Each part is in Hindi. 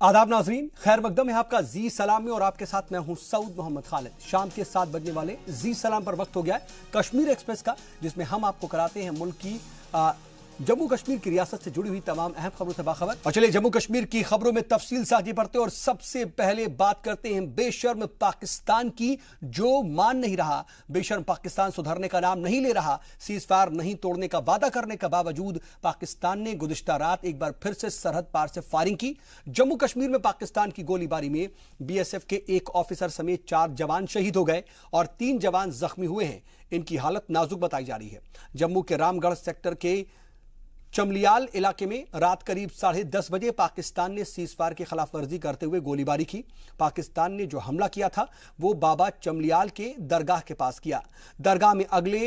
आदाब नाजरीन, खैर मकदम है आपका जी सलाम में और आपके साथ मैं हूं सऊद मोहम्मद खालिद। शाम के 7 बजने वाले जी सलाम पर वक्त हो गया है कश्मीर एक्सप्रेस का, जिसमें हम आपको कराते हैं मुल्क की जम्मू कश्मीर की रियासत से जुड़ी हुई तमाम अहम खबरों से बाखबर। और चलिए जम्मू कश्मीर की खबरों में तफसील से आगे बढ़ते हैं और सबसे पहले बात करते हैं बेशर्म पाकिस्तान की, जो मान नहीं रहा। बेशर्म पाकिस्तान सुधरने का नाम नहीं ले रहा। सीज फायर नहीं तोड़ने का वादा करने के बावजूद पाकिस्तान ने गुज़िश्ता रात एक बार फिर से सरहद पार से फायरिंग की। जम्मू कश्मीर में पाकिस्तान की गोलीबारी में बीएसएफ के एक ऑफिसर समेत 4 जवान शहीद हो गए और 3 जवान जख्मी हुए हैं। इनकी हालत नाजुक बताई जा रही है। जम्मू के रामगढ़ सेक्टर के चमलियाल इलाके में रात करीब 10:30 बजे पाकिस्तान ने सीज फायर की खिलाफ वर्जी करते हुए गोलीबारी की। पाकिस्तान ने जो हमला किया था वो बाबा चमलियाल के दरगाह के पास किया। दरगाह में अगले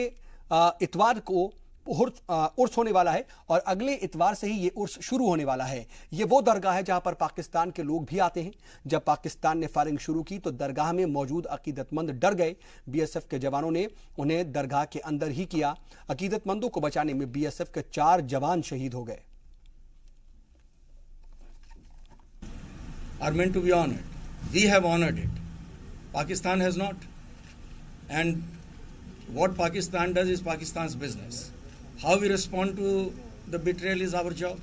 इतवार को उर्स होने वाला है और अगले इतवार से ही ये उर्स शुरू होने वाला है। ये वो दरगाह है जहां पर पाकिस्तान के लोग भी आते हैं। जब पाकिस्तान ने फायरिंग शुरू की तो दरगाह में मौजूद अकीदतमंद डर गए। बीएसएफ के जवानों ने उन्हें दरगाह के अंदर ही किया। अकीदतमंदों को बचाने में बीएसएफ के 4 जवान शहीद हो गए। Are meant to be honored. We have honored it. Pakistan has not. And what Pakistan does is Pakistan's business. How we respond to the betrayal is our job.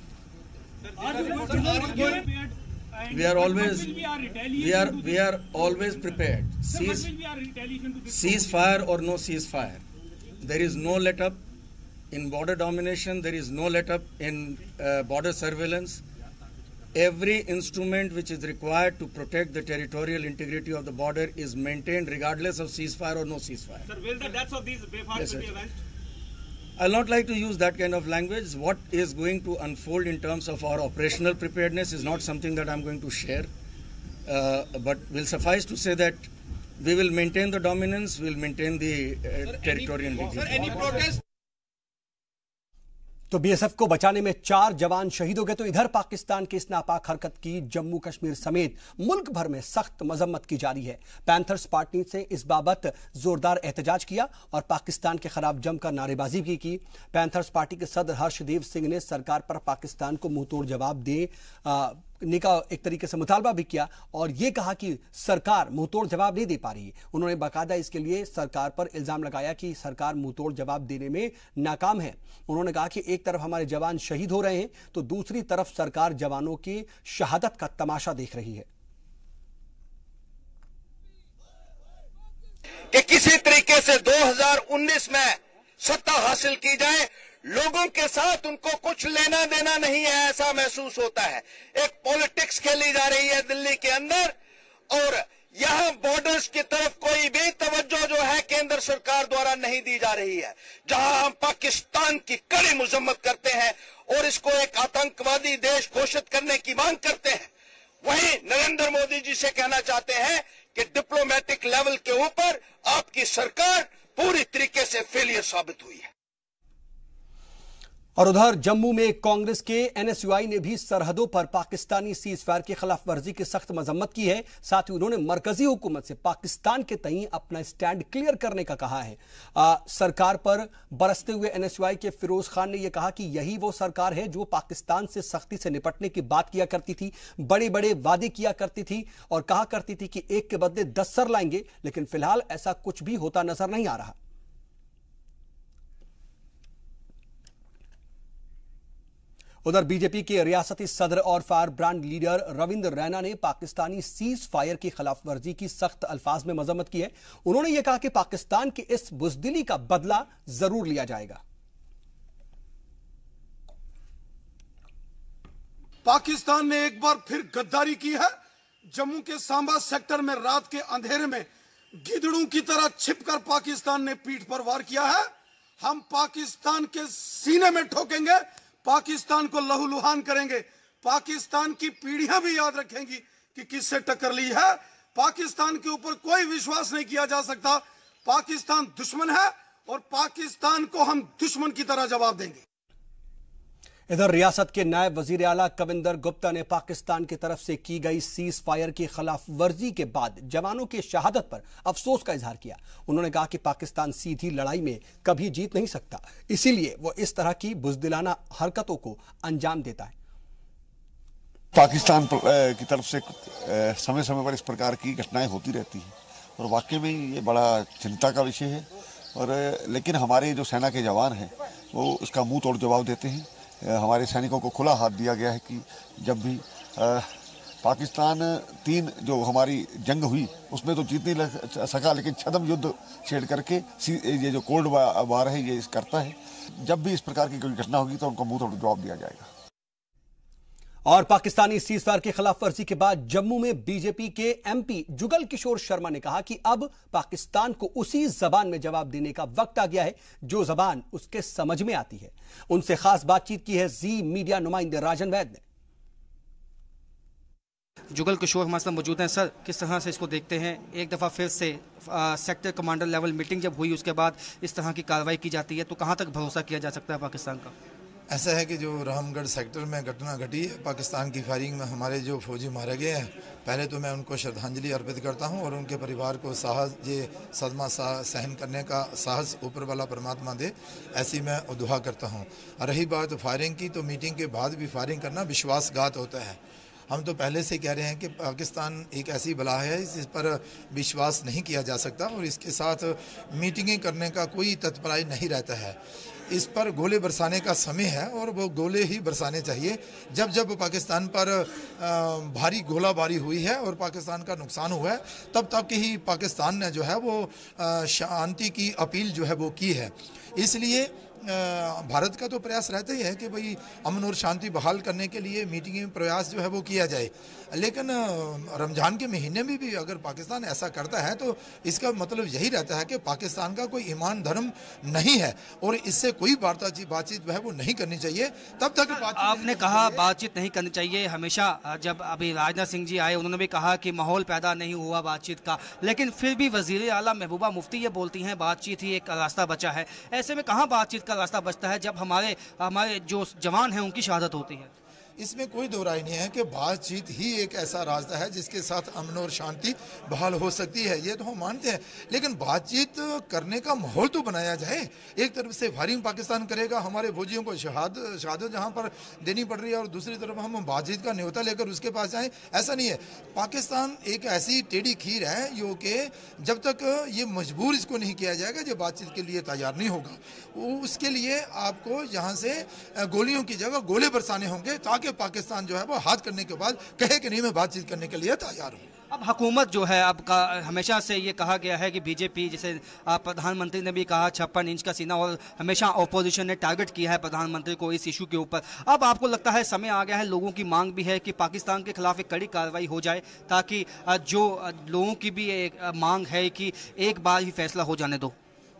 We are always prepared. Ceasefire or no ceasefire. There is no let up in border domination. There is no let up in border surveillance. Every instrument which is required to protect the territorial integrity of the border is maintained regardless of ceasefire or no ceasefire. Sir, will the deaths of these brave be avenged? I'll not like to use that kind of language. What is going to unfold in terms of our operational preparedness is not something that I'm going to share. But will suffice to say that we will maintain the dominance, we will maintain the territorial integrity. Sir, any protest? तो बीएसएफ को बचाने में 4 जवान शहीद हो गए। तो इधर पाकिस्तान की इस नापाक हरकत की जम्मू कश्मीर समेत मुल्क भर में सख्त मजम्मत की जा रही है। पैंथर्स पार्टी से इस बाबत जोरदार एहतजाज किया और पाकिस्तान के खिलाफ जमकर नारेबाजी भी की। पैंथर्स पार्टी के सदर हर्षदेव सिंह ने सरकार पर पाकिस्तान को मुंहतोड़ जवाब देने का एक तरीके से मुतालबा भी किया और यह कहा कि सरकार मुंहतोड़ जवाब नहीं दे पा रही है। उन्होंने बाकायदा इसके लिए सरकार पर इल्जाम लगाया कि सरकार मुंहतोड़ जवाब देने में नाकाम है। उन्होंने कहा कि एक तरफ हमारे जवान शहीद हो रहे हैं तो दूसरी तरफ सरकार जवानों की शहादत का तमाशा देख रही है। कि किसी तरीके से 2019 में सत्ता हासिल की जाए, लोगों के साथ उनको कुछ लेना देना नहीं है, ऐसा महसूस होता है। एक पॉलिटिक्स खेली जा रही है दिल्ली के अंदर और यहां बॉर्डर्स की तरफ कोई भी तवज्जो जो है केंद्र सरकार द्वारा नहीं दी जा रही है। जहां हम पाकिस्तान की कड़ी मजम्मत करते हैं और इसको एक आतंकवादी देश घोषित करने की मांग करते हैं, वहीं नरेंद्र मोदी जी से कहना चाहते हैं कि डिप्लोमेटिक लेवल के ऊपर आपकी सरकार पूरी तरीके से फेलियर साबित हुई है। और उधर जम्मू में कांग्रेस के एनएसयूआई ने भी सरहदों पर पाकिस्तानी सीज फायर की खिलाफ वर्जी की सख्त मजम्मत की है। साथ ही उन्होंने मरकजी हुकूमत से पाकिस्तान के तई अपना स्टैंड क्लियर करने का कहा है। सरकार पर बरसते हुए एनएसयूआई के फिरोज खान ने यह कहा कि यही वो सरकार है जो पाकिस्तान से सख्ती से निपटने की बात किया करती थी, बड़े बड़े वादे किया करती थी और कहा करती थी कि एक के बदले 10 सर लाएंगे, लेकिन फिलहाल ऐसा कुछ भी होता नजर नहीं आ रहा। उधर बीजेपी के रियासती सदर और fire brand leader Ravindra Raina ने पाकिस्तानी सीज फायर की खिलाफ वर्जी की सख्त अल्फाज में मजम्मत की है। उन्होंने यह कहा कि पाकिस्तान की इस बुज़दिली का बदला जरूर लिया जाएगा। पाकिस्तान ने एक बार फिर गद्दारी की है। जम्मू के सांबा सेक्टर में रात के अंधेरे में गिदड़ों की तरह छिपकर पाकिस्तान ने पीठ पर वार किया है। हम पाकिस्तान के सीने में ठोकेंगे, पाकिस्तान को लहूलुहान करेंगे। पाकिस्तान की पीढ़ियां भी याद रखेंगी कि किससे टक्कर ली है। पाकिस्तान के ऊपर कोई विश्वास नहीं किया जा सकता। पाकिस्तान दुश्मन है और पाकिस्तान को हम दुश्मन की तरह जवाब देंगे। इधर रियासत के नायब वजीर आला कविंदर गुप्ता ने पाकिस्तान की तरफ से की गई सीज फायर की खिलाफ वर्जी के बाद जवानों की शहादत पर अफसोस का इजहार किया। उन्होंने कहा कि पाकिस्तान सीधी लड़ाई में कभी जीत नहीं सकता, इसीलिए वो इस तरह की बुज़दिलाना हरकतों को अंजाम देता है। पाकिस्तान की तरफ से समय समय पर इस प्रकार की घटनाएं होती रहती हैं और वाकई में ये बड़ा चिंता का विषय है। और लेकिन हमारे जो सेना के जवान हैं वो उसका मुंह तोड़ जवाब देते हैं। हमारे सैनिकों को खुला हाथ दिया गया है कि जब भी पाकिस्तान 3 जो हमारी जंग हुई उसमें तो जीत नहीं सका, लेकिन छद्म युद्ध छेड़ करके ये जो कोल्ड वार है ये करता है। जब भी इस प्रकार की कोई घटना होगी तो उनको मुंह तोड़ जवाब दिया जाएगा। और पाकिस्तानी सीजफायर की खिलाफ वर्जी के बाद जम्मू में बीजेपी के एमपी जुगल किशोर शर्मा ने कहा कि अब पाकिस्तान को उसी जबान में जवाब देने का वक्त आ गया है जो जबान उसके समझ में आती है। उनसे खास बातचीत की है जी मीडिया नुमाइंदे राजन वैद ने। जुगल किशोर हमारे साथ मौजूद हैं। सर, किस तरह से इसको देखते हैं? एक दफ़ा फिर से सेक्टर कमांडर लेवल मीटिंग जब हुई उसके बाद इस तरह की कार्रवाई की जाती है तो कहां तक भरोसा किया जा सकता है पाकिस्तान का? ऐसा है कि जो रामगढ़ सेक्टर में घटना घटी है, पाकिस्तान की फायरिंग में हमारे जो फौजी मारे गए हैं, पहले तो मैं उनको श्रद्धांजलि अर्पित करता हूं और उनके परिवार को साहस, ये सदमा सहन करने का साहस ऊपर वाला परमात्मा दे, ऐसी मैं दुआ करता हूं। रही बात फायरिंग की, तो मीटिंग के बाद भी फायरिंग करना विश्वासघात होता है। हम तो पहले से कह रहे हैं कि पाकिस्तान एक ऐसी बला है जिस पर विश्वास नहीं किया जा सकता और इसके साथ मीटिंगें करने का कोई तत्परता नहीं रहता है। इस पर गोले बरसाने का समय है और वो गोले ही बरसाने चाहिए। जब जब पाकिस्तान पर भारी गोलाबारी हुई है और पाकिस्तान का नुकसान हुआ है, तब तक ही पाकिस्तान ने जो है वो शांति की अपील जो है वो की है। इसलिए भारत का तो प्रयास रहता ही है कि भाई अमन और शांति बहाल करने के लिए मीटिंग में प्रयास जो है वो किया जाए। लेकिन रमज़ान के महीने में भी अगर पाकिस्तान ऐसा करता है तो इसका मतलब यही रहता है कि पाकिस्तान का कोई ईमान धर्म नहीं है और इससे कोई बातचीत जो है वो नहीं करनी चाहिए। तब तक आपने कहा बातचीत नहीं करनी चाहिए। हमेशा जब अभी राजनाथ सिंह जी आए उन्होंने भी कहा कि माहौल पैदा नहीं हुआ बातचीत का, लेकिन फिर भी वज़ीर आला महबूबा मुफ्ती ये बोलती हैं बातचीत ही एक रास्ता बचा है। ऐसे में कहाँ बातचीत का रास्ता बचता है जब हमारे जो जवान हैं उनकी शहादत होती है? इसमें कोई दो राय नहीं है कि बातचीत ही एक ऐसा रास्ता है जिसके साथ अमन और शांति बहाल हो सकती है, ये तो हम मानते हैं। लेकिन बातचीत करने का माहौल तो बनाया जाए। एक तरफ से फायरिंग पाकिस्तान करेगा, हमारे फौजियों को शहादत जहां पर देनी पड़ रही है, और दूसरी तरफ हम बातचीत का न्योता लेकर उसके पास जाएं, ऐसा नहीं है। पाकिस्तान एक ऐसी टेढ़ी खीर है जो कि जब तक ये मजबूर इसको नहीं किया जाएगा, जो बातचीत के लिए तैयार नहीं होगा, उसके लिए आपको यहाँ से गोलियों की जगह गोले बरसाने होंगे ताकि पाकिस्तान जो है वो हाथ करने के बाद कहे कि नहीं मैं बातचीत करने के लिए तैयार हूँ। अब हुकूमत जो है अब का हमेशा से ये कहा गया है कि बीजेपी, जैसे प्रधानमंत्री ने भी कहा 56 इंच का सीना, और हमेशा ऑपोजिशन ने टारगेट किया है प्रधानमंत्री को इस इशू के ऊपर। अब आपको लगता है समय आ गया है, लोगों की मांग भी है कि पाकिस्तान के खिलाफ एक कड़ी कार्रवाई हो जाए ताकि जो लोगों की भी एक मांग है कि एक बार ही फैसला हो जाने दो?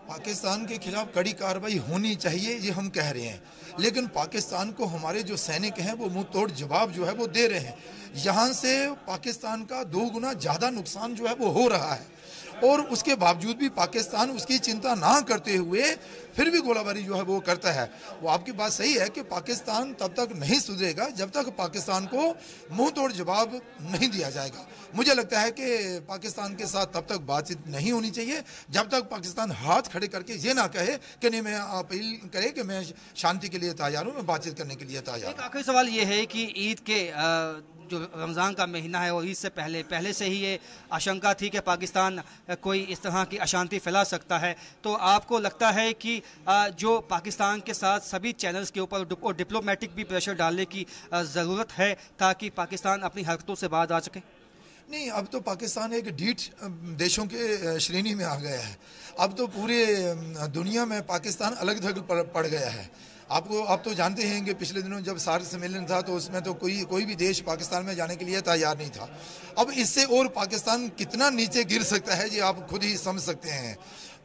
पाकिस्तान के खिलाफ कड़ी कार्रवाई होनी चाहिए, ये हम कह रहे हैं, लेकिन पाकिस्तान को हमारे जो सैनिक हैं वो मुंह तोड़ जवाब जो है वो दे रहे हैं। यहाँ से पाकिस्तान का 2 गुना ज़्यादा नुकसान जो है वो हो रहा है और उसके बावजूद भी पाकिस्तान उसकी चिंता ना करते हुए फिर भी गोलाबारी जो है वो करता है। वो आपकी बात सही है कि पाकिस्तान तब तक नहीं सुधरेगा जब तक पाकिस्तान को मुंह तोड़ जवाब नहीं दिया जाएगा। मुझे लगता है कि पाकिस्तान के साथ तब तक बातचीत नहीं होनी चाहिए जब तक पाकिस्तान हाथ खड़े करके ये ना कहे कि नहीं, मैं अपील करे कि मैं शांति के लिए तैयार हूँ, मैं बातचीत करने के लिए तैयार हूँ। एक आखिरी सवाल ये है कि ईद के जो रमज़ान का महीना है और ईद से पहले से ही ये आशंका थी कि पाकिस्तान कोई इस तरह की अशांति फैला सकता है, तो आपको लगता है कि जो पाकिस्तान के साथ सभी चैनल्स के ऊपर डिप्लोमेटिक भी प्रेशर डालने की ज़रूरत है ताकि पाकिस्तान अपनी हरकतों से बाहर आ सके? नहीं, अब तो पाकिस्तान एक ढीठ देशों के श्रेणी में आ गया है। अब तो पूरे दुनिया में पाकिस्तान अलग थलग पड़ गया है। आप तो जानते हैं कि पिछले दिनों जब सार्क सम्मेलन था तो उसमें तो कोई भी देश पाकिस्तान में जाने के लिए तैयार नहीं था। अब इससे और पाकिस्तान कितना नीचे गिर सकता है ये आप खुद ही समझ सकते हैं।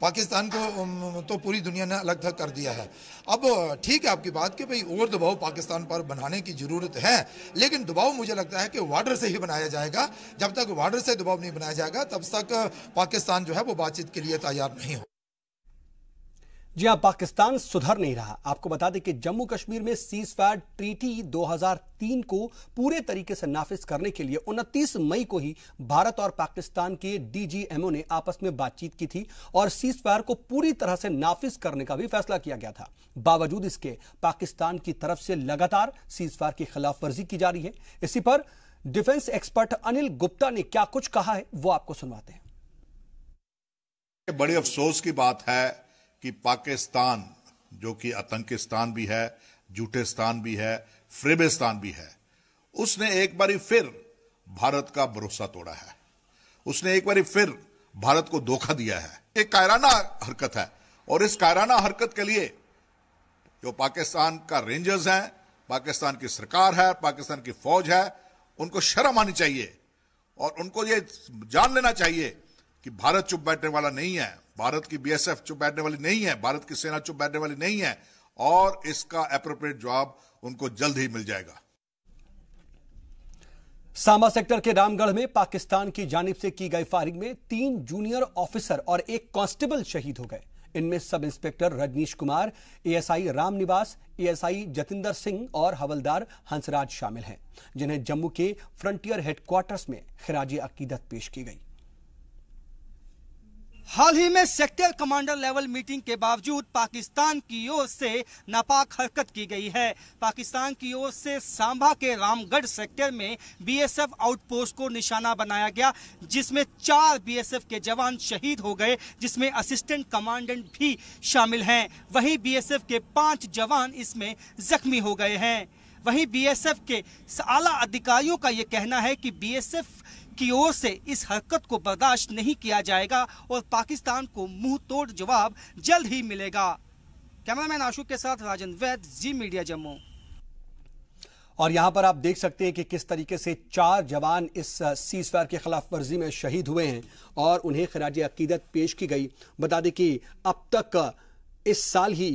पाकिस्तान को तो पूरी दुनिया ने अलग थलग कर दिया है। अब ठीक है आपकी बात कि भाई और दबाव पाकिस्तान पर बनाने की ज़रूरत है, लेकिन दबाव मुझे लगता है कि वार्डर से ही बनाया जाएगा। जब तक वार्डर से दबाव नहीं बनाया जाएगा तब तक पाकिस्तान जो है वो बातचीत के लिए तैयार नहीं हो। जी हां, पाकिस्तान सुधर नहीं रहा। आपको बता दें कि जम्मू कश्मीर में सीज फायर ट्रीटी 2003 को पूरे तरीके से नाफिज करने के लिए 29 मई को ही भारत और पाकिस्तान के डीजीएमओ ने आपस में बातचीत की थी और सीज फायर को पूरी तरह से नाफिज करने का भी फैसला किया गया था। बावजूद इसके पाकिस्तान की तरफ से लगातार सीज फायर की खिलाफ वर्जी की जा रही है। इसी पर डिफेंस एक्सपर्ट अनिल गुप्ता ने क्या कुछ कहा है, वो आपको सुनवाते हैं। बड़ी अफसोस की बात है कि पाकिस्तान, जो कि आतंकिस्तान भी है, झूठेस्तान भी है, फ्रेबिस्तान भी है, उसने एक बारी फिर भारत का भरोसा तोड़ा है। उसने एक बारी फिर भारत को धोखा दिया है। एक कायराना हरकत है और इस कायराना हरकत के लिए जो पाकिस्तान का रेंजर्स हैं, पाकिस्तान की सरकार है, पाकिस्तान की फौज है, उनको शर्म आनी चाहिए और उनको ये जान लेना चाहिए कि भारत चुप बैठने वाला नहीं है, भारत की बीएसएफ चुप बैठने वाली नहीं है, भारत की सेना चुप बैठने वाली नहीं है और इसका एप्रोप्रिएट जवाब उनको जल्द ही मिल जाएगा। सांबा सेक्टर के रामगढ़ में पाकिस्तान की जानिब से की गई फायरिंग में 3 जूनियर ऑफिसर और 1 कांस्टेबल शहीद हो गए। इनमें sub inspector Rajneesh Kumar, ASI Ramniwas, ASI Jatinder Singh और हवलदार हंसराज शामिल हैं, जिन्हें जम्मू के फ्रंटियर हेडक्वार्टर्स में खिराजी अकीदत पेश की गई। हाल ही में सेक्टर कमांडर लेवल मीटिंग के बावजूद पाकिस्तान की ओर से नापाक हरकत की गई है। पाकिस्तान की ओर से सांबा के रामगढ़ सेक्टर में बीएसएफ आउटपोस्ट को निशाना बनाया गया, जिसमें 4 बीएसएफ के जवान शहीद हो गए, जिसमें असिस्टेंट कमांडेंट भी शामिल हैं। वहीं बीएसएफ के 5 जवान इसमें जख्मी हो गए हैं। वहीं बीएसएफ के आला अधिकारियों का यह कहना है कि बीएसएफ की ओर से इस हरकत को बर्दाश्त नहीं किया जाएगा और पाकिस्तान को मुंह तोड़ जवाब जल्द ही मिलेगा। कैमरामैन आशुक के साथ राजन वैद, जी मीडिया जम्मू। और यहां पर आप देख सकते हैं कि किस तरीके से 4 जवान इस सीज फायर की खिलाफ वर्जी में शहीद हुए हैं और उन्हें खिराज अकीदत पेश की गई। बता दें कि अब तक इस साल ही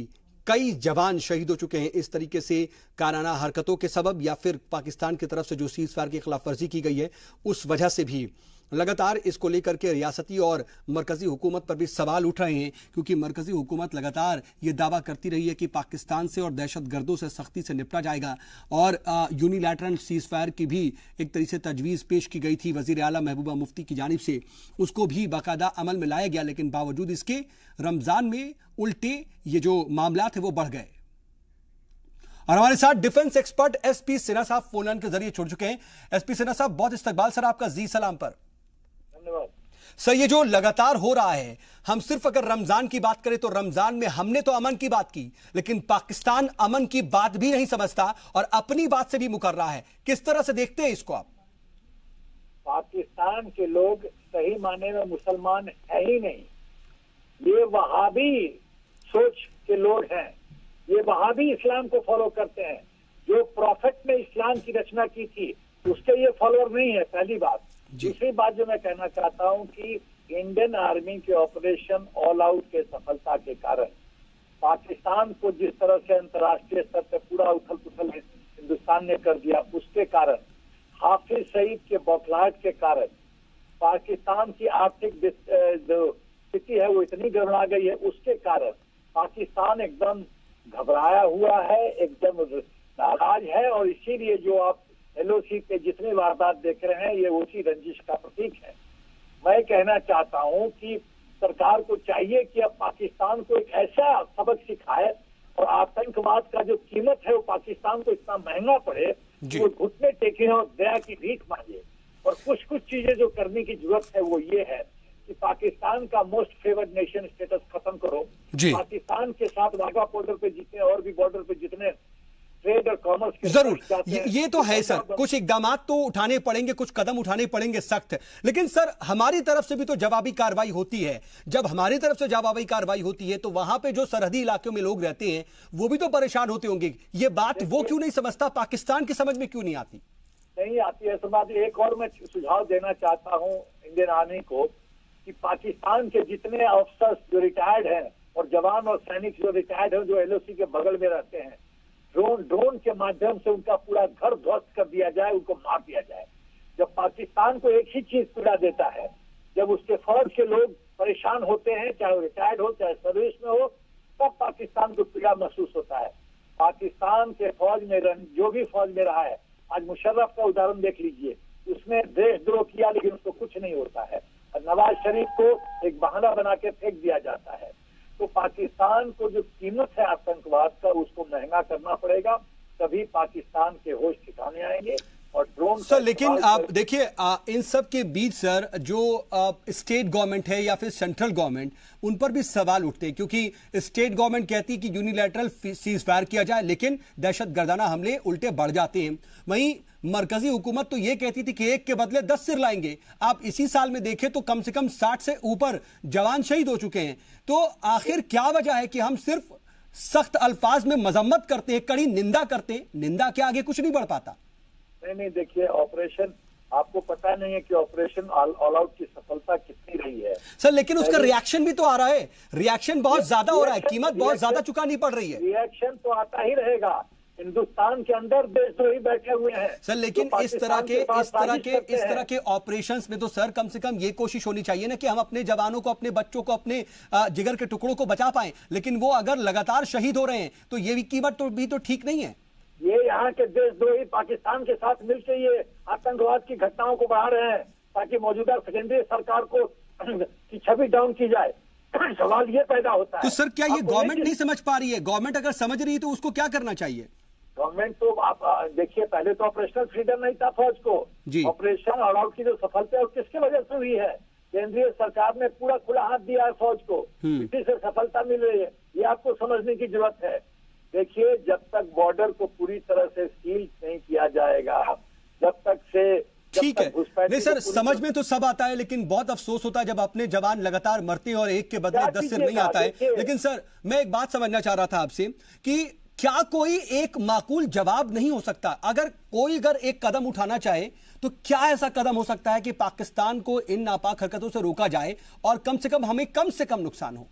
कई जवान शहीद हो चुके हैं इस तरीके से काराना हरकतों के सबब या फिर पाकिस्तान की तरफ से जो सीज फायर की खिलाफ वर्जी की गई है उस वजह से भी। लगातार इसको लेकर के रियासती और मरकजी हुकूमत पर भी सवाल उठ रहे हैं, क्योंकि मरकजी हुकूमत लगातार ये दावा करती रही है कि पाकिस्तान से और दहशतगर्दों से सख्ती से निपटा जाएगा और यूनिलैटरल सीज फायर की भी एक तरीके से तजवीज़ पेश की गई थी वज़ीर आला महबूबा मुफ्ती की जानिब से, उसको भी बाकायदा अमल में लाया गया, लेकिन बावजूद इसके रमजान में उल्टे ये जो मामला थे वो बढ़ गए। और हमारे साथ डिफेंस एक्सपर्ट एसपी सिन्हा साहब फोन लाइन के जरिए जुड़ चुके हैं। एसपी सिन्हा साहब, बहुत इस्तकबाल सर आपका जी सलाम पर। सर, ये जो लगातार हो रहा है, हम सिर्फ अगर रमजान की बात करें तो रमजान में हमने तो अमन की बात की, लेकिन पाकिस्तान अमन की बात भी नहीं समझता और अपनी बात से भी मुकर रहा है। किस तरह से देखते हैं इसको आप? पाकिस्तान के लोग सही माने में मुसलमान है ही नहीं, ये वहाबी सोच के लोग हैं, ये वहाबी इस्लाम को फॉलो करते हैं। जो प्रॉफिट ने इस्लाम की रचना की थी उसके ये फॉलोअर नहीं है, पहली बात। दूसरी बात जो मैं कहना चाहता हूं कि इंडियन आर्मी के ऑपरेशन ऑल आउट के सफलता के कारण पाकिस्तान को जिस तरह से अंतर्राष्ट्रीय स्तर पर पूरा उथल पुथल हिंदुस्तान ने कर दिया, उसके कारण हाफिज सईद के बौखलाहट के कारण पाकिस्तान की आर्थिक जो स्थिति है वो इतनी गड़बड़ा गई है, उसके कारण पाकिस्तान एकदम घबराया हुआ है, एकदम नाराज है और इसीलिए जो आप एलओसी के जितने वारदात देख रहे हैं ये उसी रंजिश का प्रतीक है। मैं कहना चाहता हूं कि सरकार को चाहिए कि अब पाकिस्तान को एक ऐसा सबक सिखाए और आतंकवाद का जो कीमत है वो पाकिस्तान को इतना महंगा पड़े कि वो घुटने टेके और दया की भीख मांगे। और कुछ कुछ चीजें जो करने की जरूरत है वो ये है कि पाकिस्तान का मोस्ट फेवर्ड नेशन स्टेटस खत्म करो। पाकिस्तान के साथ वाघा बॉर्डर पे जितने और भी बॉर्डर पे जितने ट्रेड और कॉमर्स के जरूर ये तो है सर, कुछ इकदाम तो उठाने पड़ेंगे, कुछ कदम उठाने पड़ेंगे सख्त, लेकिन सर हमारी तरफ से भी तो जवाबी कार्रवाई होती है। जब हमारी तरफ से जवाबी कार्रवाई होती है तो वहां पे जो सरहदी इलाकों में लोग रहते हैं वो भी तो परेशान होते होंगे। ये बात वो क्यों नहीं समझता, पाकिस्तान की समझ में क्यों नहीं आती? नहीं आती है समाज। एक और मैं सुझाव देना चाहता हूँ इंडियन आर्मी को कि पाकिस्तान के जितने अफसर जो रिटायर्ड हैं और जवान और सैनिक जो रिटायर्ड हैं, जो एलओसी के बगल में रहते हैं, ड्रोन के माध्यम से उनका पूरा घर ध्वस्त कर दिया जाए, उनको मार दिया जाए। जब पाकिस्तान को एक ही चीज पीड़ा देता है, जब उसके फौज के लोग परेशान होते हैं, चाहे वो रिटायर्ड हो चाहे सर्विस में हो, तब पाकिस्तान को पीड़ा महसूस होता है। पाकिस्तान के फौज में जो भी फौज में रहा है, आज मुशर्रफ का उदाहरण देख लीजिए, उसने देशद्रोह किया लेकिन उसको कुछ नहीं होता है। नवाज शरीफ को एक बहाना बना के फेंक दिया जाता है। तो पाकिस्तान को जो कीमत है आतंकवाद का, उसको महंगा करना पड़ेगा, तभी पाकिस्तान के होश ठिकाने आएंगे। और ड्रोन सर, लेकिन आप देखिए इन सब के बीच सर जो स्टेट गवर्नमेंट है या फिर सेंट्रल गवर्नमेंट, उन पर भी सवाल उठते हैं, क्योंकि स्टेट गवर्नमेंट कहती है कि यूनिलैटरल सीज फायर किया जाए, लेकिन दहशतगर्दाना हमले उल्टे बढ़ जाते हैं। वहीं मरकजी हुकूमत तो ये कहती थी कि एक के बदले 10 सिर लाएंगे। आप इसी साल में देखें तो कम से कम 60 से ऊपर जवान शहीद हो चुके हैं। तो आखिर क्या वजह है कि हम सिर्फ सख्त अल्फाज में मजम्मत करते हैं, कड़ी निंदा करते हैं, निंदा के आगे कुछ नहीं बढ़ पाता? नहीं, देखिए, ऑपरेशन, आपको पता नहीं है कि ऑपरेशन ऑल आउट की सफलता कितनी रही है सर, लेकिन उसका रिएक्शन भी तो आ रहा है, रिएक्शन बहुत ज्यादा हो रहा है, कीमत बहुत ज्यादा चुकानी पड़ रही है। रिएक्शन तो आता ही रहेगा। हिंदुस्तान के अंदर देशद्रोही बैठे हुए हैं सर, लेकिन तो इस तरह के ऑपरेशंस में तो सर कम से कम ये कोशिश होनी चाहिए ना कि हम अपने जवानों को, अपने बच्चों को, अपने जिगर के टुकड़ों को बचा पाएं। लेकिन वो अगर लगातार शहीद हो रहे हैं तो ये भी कीमत भी तो ठीक नहीं है। ये यहाँ के देशद्रोही पाकिस्तान के साथ मिलकर ये आतंकवाद की घटनाओं को बढ़ा रहे हैं ताकि मौजूदा सेकेंडरी सरकार को की छवि डाउन की जाए। सवाल ये पैदा होता है। तो सर क्या ये गवर्नमेंट नहीं समझ पा रही है? गवर्नमेंट अगर समझ रही है तो उसको क्या करना चाहिए? गवर्नमेंट तो आप देखिए, पहले तो ऑपरेशनल फ्रीडम नहीं था फौज को। ऑपरेशन ऑल आउट की जो सफलता है वो किसके वजह से हुई है? केंद्रीय सरकार ने पूरा खुला हाथ दिया है फौज को, इसी से सफलता मिल रही है। ये आपको समझने की जरूरत है। देखिए, जब तक बॉर्डर को पूरी तरह से सील नहीं किया जाएगा, जब तक से ठीक है, नहीं सर, समझ में तो सब आता है, लेकिन बहुत अफसोस होता है जब अपने जवान लगातार मरते हैं और एक के बदले 10 सिर नहीं आता है। लेकिन सर मैं एक बात समझना चाह रहा था आपसे कि क्या कोई एक माकूल जवाब नहीं हो सकता? अगर एक कदम उठाना चाहे तो क्या ऐसा कदम हो सकता है कि पाकिस्तान को इन नापाक हरकतों से रोका जाए और कम से कम हमें कम से कम नुकसान हो?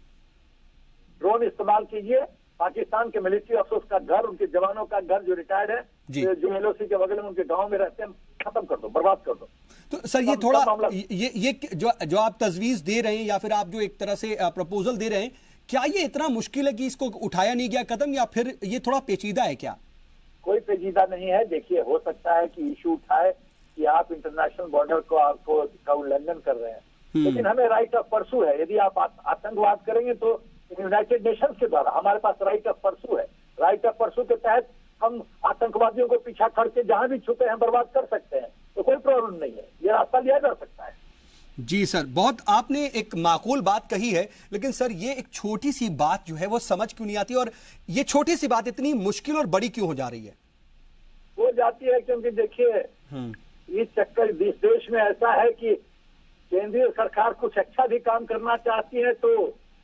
ड्रोन इस्तेमाल कीजिए, पाकिस्तान के मिलिट्री अफसोस का घर, उनके जवानों का घर जो रिटायर्ड है, जो एलओसी के बगल में उनके गांव में रहते हैं, खत्म कर दो, बर्बाद कर दो। तो सर ये थोड़ा ये जो आप तजवीज दे रहे हैं या फिर आप जो एक तरह से प्रपोजल दे रहे हैं, क्या ये इतना मुश्किल है कि इसको उठाया नहीं गया कदम, या फिर ये थोड़ा पेचीदा है? क्या कोई पेचीदा नहीं है। देखिए, हो सकता है कि इशू उठाए कि आप इंटरनेशनल बॉर्डर का उल्लंघन कर रहे हैं, लेकिन हमें राइट ऑफ परसू है। यदि आप आतंकवाद करेंगे तो यूनाइटेड नेशंस के द्वारा हमारे पास राइट ऑफ परसू है। राइट ऑफ परसू के तहत हम आतंकवादियों को पीछा करके जहां भी छुपे हैं बर्बाद कर सकते हैं, तो कोई प्रॉब्लम नहीं है, ये रास्ता लिया जा सकता है। जी सर, बहुत आपने एक माकूल बात कही है, लेकिन सर ये एक छोटी सी बात जो है वो समझ क्यों नहीं आती, और ये छोटी सी बात इतनी मुश्किल और बड़ी क्यों हो जा रही है? हो जाती है क्योंकि देखिए, इस चक्कर इस देश में ऐसा है कि केंद्रीय सरकार कुछ अच्छा भी काम करना चाहती है तो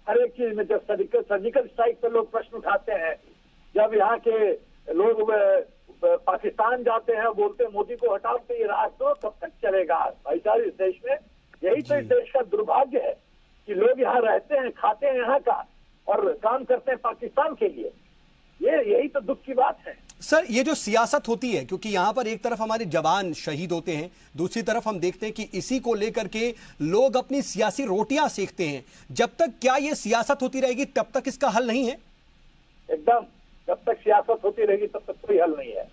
हर एक चीज में, जब सर्जिकल स्ट्राइक पर लोग प्रश्न उठाते हैं, जब यहाँ के लोग पाकिस्तान जाते हैं बोलते हैं मोदी को हटाओ, तो ये राज तो कब तक चलेगा भाई साहब इस देश में? यही तो इस देश का दुर्भाग्य है कि लोग यहाँ रहते हैं, खाते हैं यहाँ का और काम करते हैं पाकिस्तान के लिए। यही तो दुख की बात है। सर ये जो सियासत होती है, क्योंकि यहाँ पर एक तरफ हमारे जवान शहीद होते हैं, दूसरी तरफ हम देखते हैं कि इसी को लेकर के लोग अपनी सियासी रोटियां सेकते हैं। जब तक क्या ये सियासत होती रहेगी तब तक इसका हल नहीं है? एकदम, जब तक सियासत होती रहेगी तब तक कोई हल नहीं है।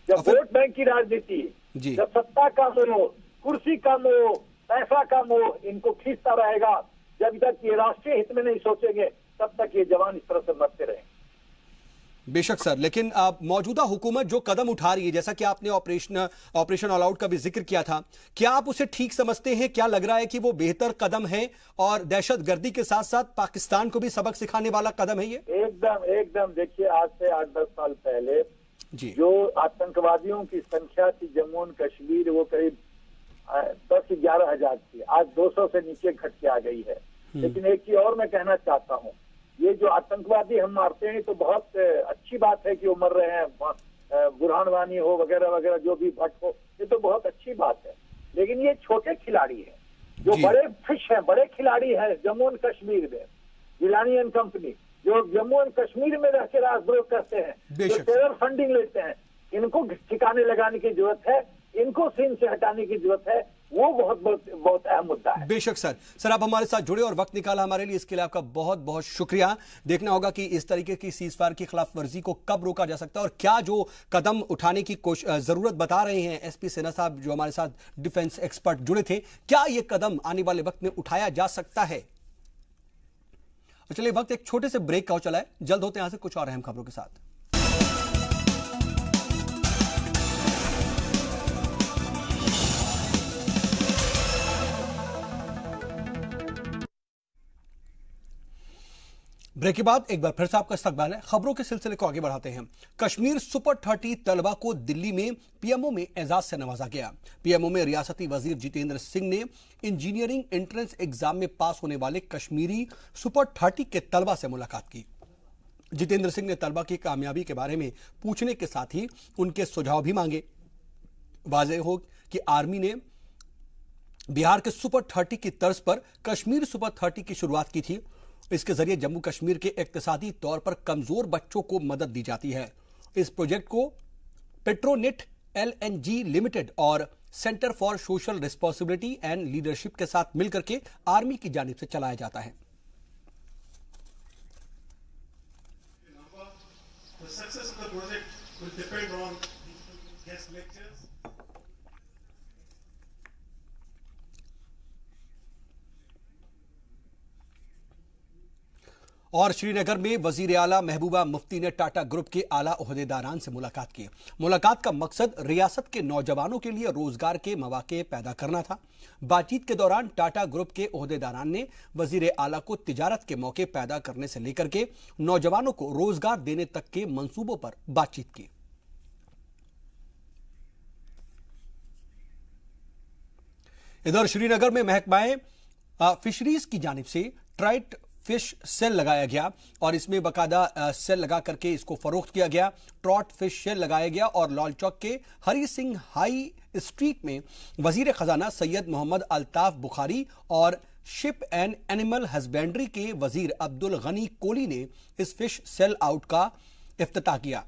जब वोट बैंक की राजनीति, जब सत्ता का मोह, कुर्सी का मोह, पैसा का मोह इनको खींचता रहेगा, जब तक ये राष्ट्रीय हित में नहीं सोचेंगे तब तक ये जवान इस तरह से मरते रहेंगे। बेशक सर, लेकिन मौजूदा हुकूमत जो कदम उठा रही है, जैसा कि आपने ऑपरेशन ऑल आउट का भी जिक्र किया था, क्या आप उसे ठीक समझते हैं? क्या लग रहा है कि वो बेहतर कदम है और दहशतगर्दी के साथ साथ पाकिस्तान को भी सबक सिखाने वाला कदम है ये? एकदम। देखिए, आज से 8-10 साल पहले जो आतंकवादियों की संख्या थी जम्मू और कश्मीर, वो करीब 10-11 हजार थी, आज 200 से नीचे घट के आ गई है। लेकिन एक चीज और मैं कहना चाहता हूँ, ये जो आतंकवादी हम मारते हैं तो बहुत अच्छी बात है कि वो मर रहे हैं, बुरहान वानी हो वगैरह वगैरह, जो भी भट्ट हो, ये तो बहुत अच्छी बात है। लेकिन ये छोटे खिलाड़ी हैं, जो बड़े फिश हैं, बड़े खिलाड़ी हैं जम्मू और कश्मीर में, गिलानी एंड कंपनी, जो जम्मू और कश्मीर में रह के राजद्रोह करते हैं, जो टेरर फंडिंग लेते हैं, इनको ठिकाने लगाने की जरूरत है, इनको सीन से हटाने की जरूरत है। वो बहुत अहम मुद्दा है। बेशक सर आप हमारे साथ जुड़े और वक्त निकाला हमारे लिए, इसके लिए आपका बहुत बहुत शुक्रिया। देखना होगा कि इस तरीके की सीजफायर की खिलाफ वर्जी को कब रोका जा सकता है और क्या जो कदम उठाने की जरूरत बता रहे हैं एसपी सिन्हा साहब जो हमारे साथ डिफेंस एक्सपर्ट जुड़े थे, क्या ये कदम आने वाले वक्त में उठाया जा सकता है। चलिए वक्त एक छोटे से ब्रेक का चला है, जल्द होते हैं यहां से कुछ और अहम खबरों के साथ। ब्रेक के बाद एक बार फिर से आपका इस्तकबाल है। खबरों के सिलसिले को आगे बढ़ाते हैं। कश्मीर सुपर 30 तलबा को दिल्ली में पीएमओ में एजाज से नवाजा गया। पीएमओ में रियासती वजीर जितेंद्र सिंह ने इंजीनियरिंग एंट्रेंस एग्जाम में पास होने वाले कश्मीरी सुपर 30 के तलबा से मुलाकात की। जितेंद्र सिंह ने तलबा की कामयाबी के बारे में पूछने के साथ ही उनके सुझाव भी मांगे। वाज़ेह हो कि आर्मी ने बिहार के सुपर 30 की तर्ज पर कश्मीर सुपर 30 की शुरुआत की थी। इसके जरिए जम्मू कश्मीर के इक्तिसादी तौर पर कमजोर बच्चों को मदद दी जाती है। इस प्रोजेक्ट को पेट्रोनेट LNG लिमिटेड और centre for social responsibility and leadership के साथ मिलकर के आर्मी की जानिब से चलाया जाता है। और श्रीनगर में वजीर आला महबूबा मुफ्ती ने टाटा ग्रुप के आला ओहदेदारान से मुलाकात की। मुलाकात का मकसद रियासत के नौजवानों के लिए रोजगार के मौके पैदा करना था। बातचीत के दौरान टाटा ग्रुप के ओहदेदारान ने वजीर आला को तिजारत के मौके पैदा करने से लेकर के नौजवानों को रोजगार देने तक के मंसूबों पर बातचीत की। इधर श्रीनगर में महकमाए फिशरीज की जानिब से ट्राइट फिश सेल लगाया गया और इसमें बाकायदा सेल लगा करके इसको फरोख्त किया गया। ट्रॉट फिश सेल लगाया गया और लाल चौक के हरी सिंह हाई स्ट्रीट में वजीर खजाना सैयद मोहम्मद अल्ताफ बुखारी और शिप एंड एनिमल हस्बेंड्री के वजीर अब्दुल गनी कोली ने इस फिश सेल आउट का इफ्तिताह किया।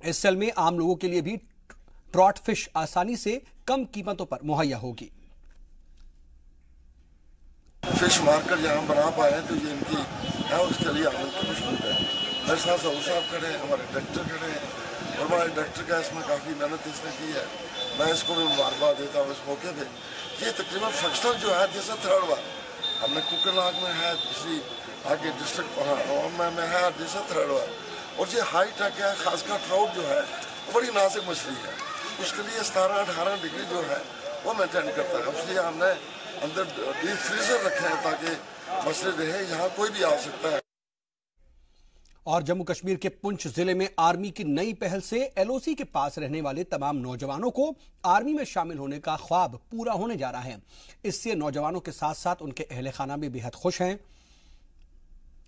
इस सेल में आम लोगों के लिए भी ट्रॉट फिश आसानी से कम कीमतों पर मुहैया होगी। फिश मार्केट जहाँ बना पाए तो ये इनकी है, उसके लिए हम उनको मशहूर है। मेरे साथ साहब खड़े हैं, हमारे डायरेक्टर खड़े हैं और हमारे डायरेक्टर का इसमें काफ़ी मेहनत इसने की है। मैं इसको भी मुबारकबाद देता हूँ इस मौके पे। ये तकरीबन फंक्शन जो है जैसे 3rd बार हमने कुकरनाग में है, दूसरी आगे डिस्ट्रिक्ट में है जैसे 3rd बार। और ये हाई टेक है, खासकर ट्राउट जो है बड़ी नाजुक मछली है, उसके लिए 17-18 डिग्री जो है वो मेंटेन करता है। इसलिए हमने अंदर डीप फ्रीजर रखे हैं ताकि मछली रहे, यहाँ कोई भी आ सकता है। और जम्मू कश्मीर के पुंछ जिले में आर्मी की नई पहल से LOC के पास रहने वाले तमाम नौजवानों को आर्मी में शामिल होने का ख्वाब पूरा होने जा रहा है। इससे नौजवानों के साथ साथ उनके अहले खाना भी बेहद खुश हैं।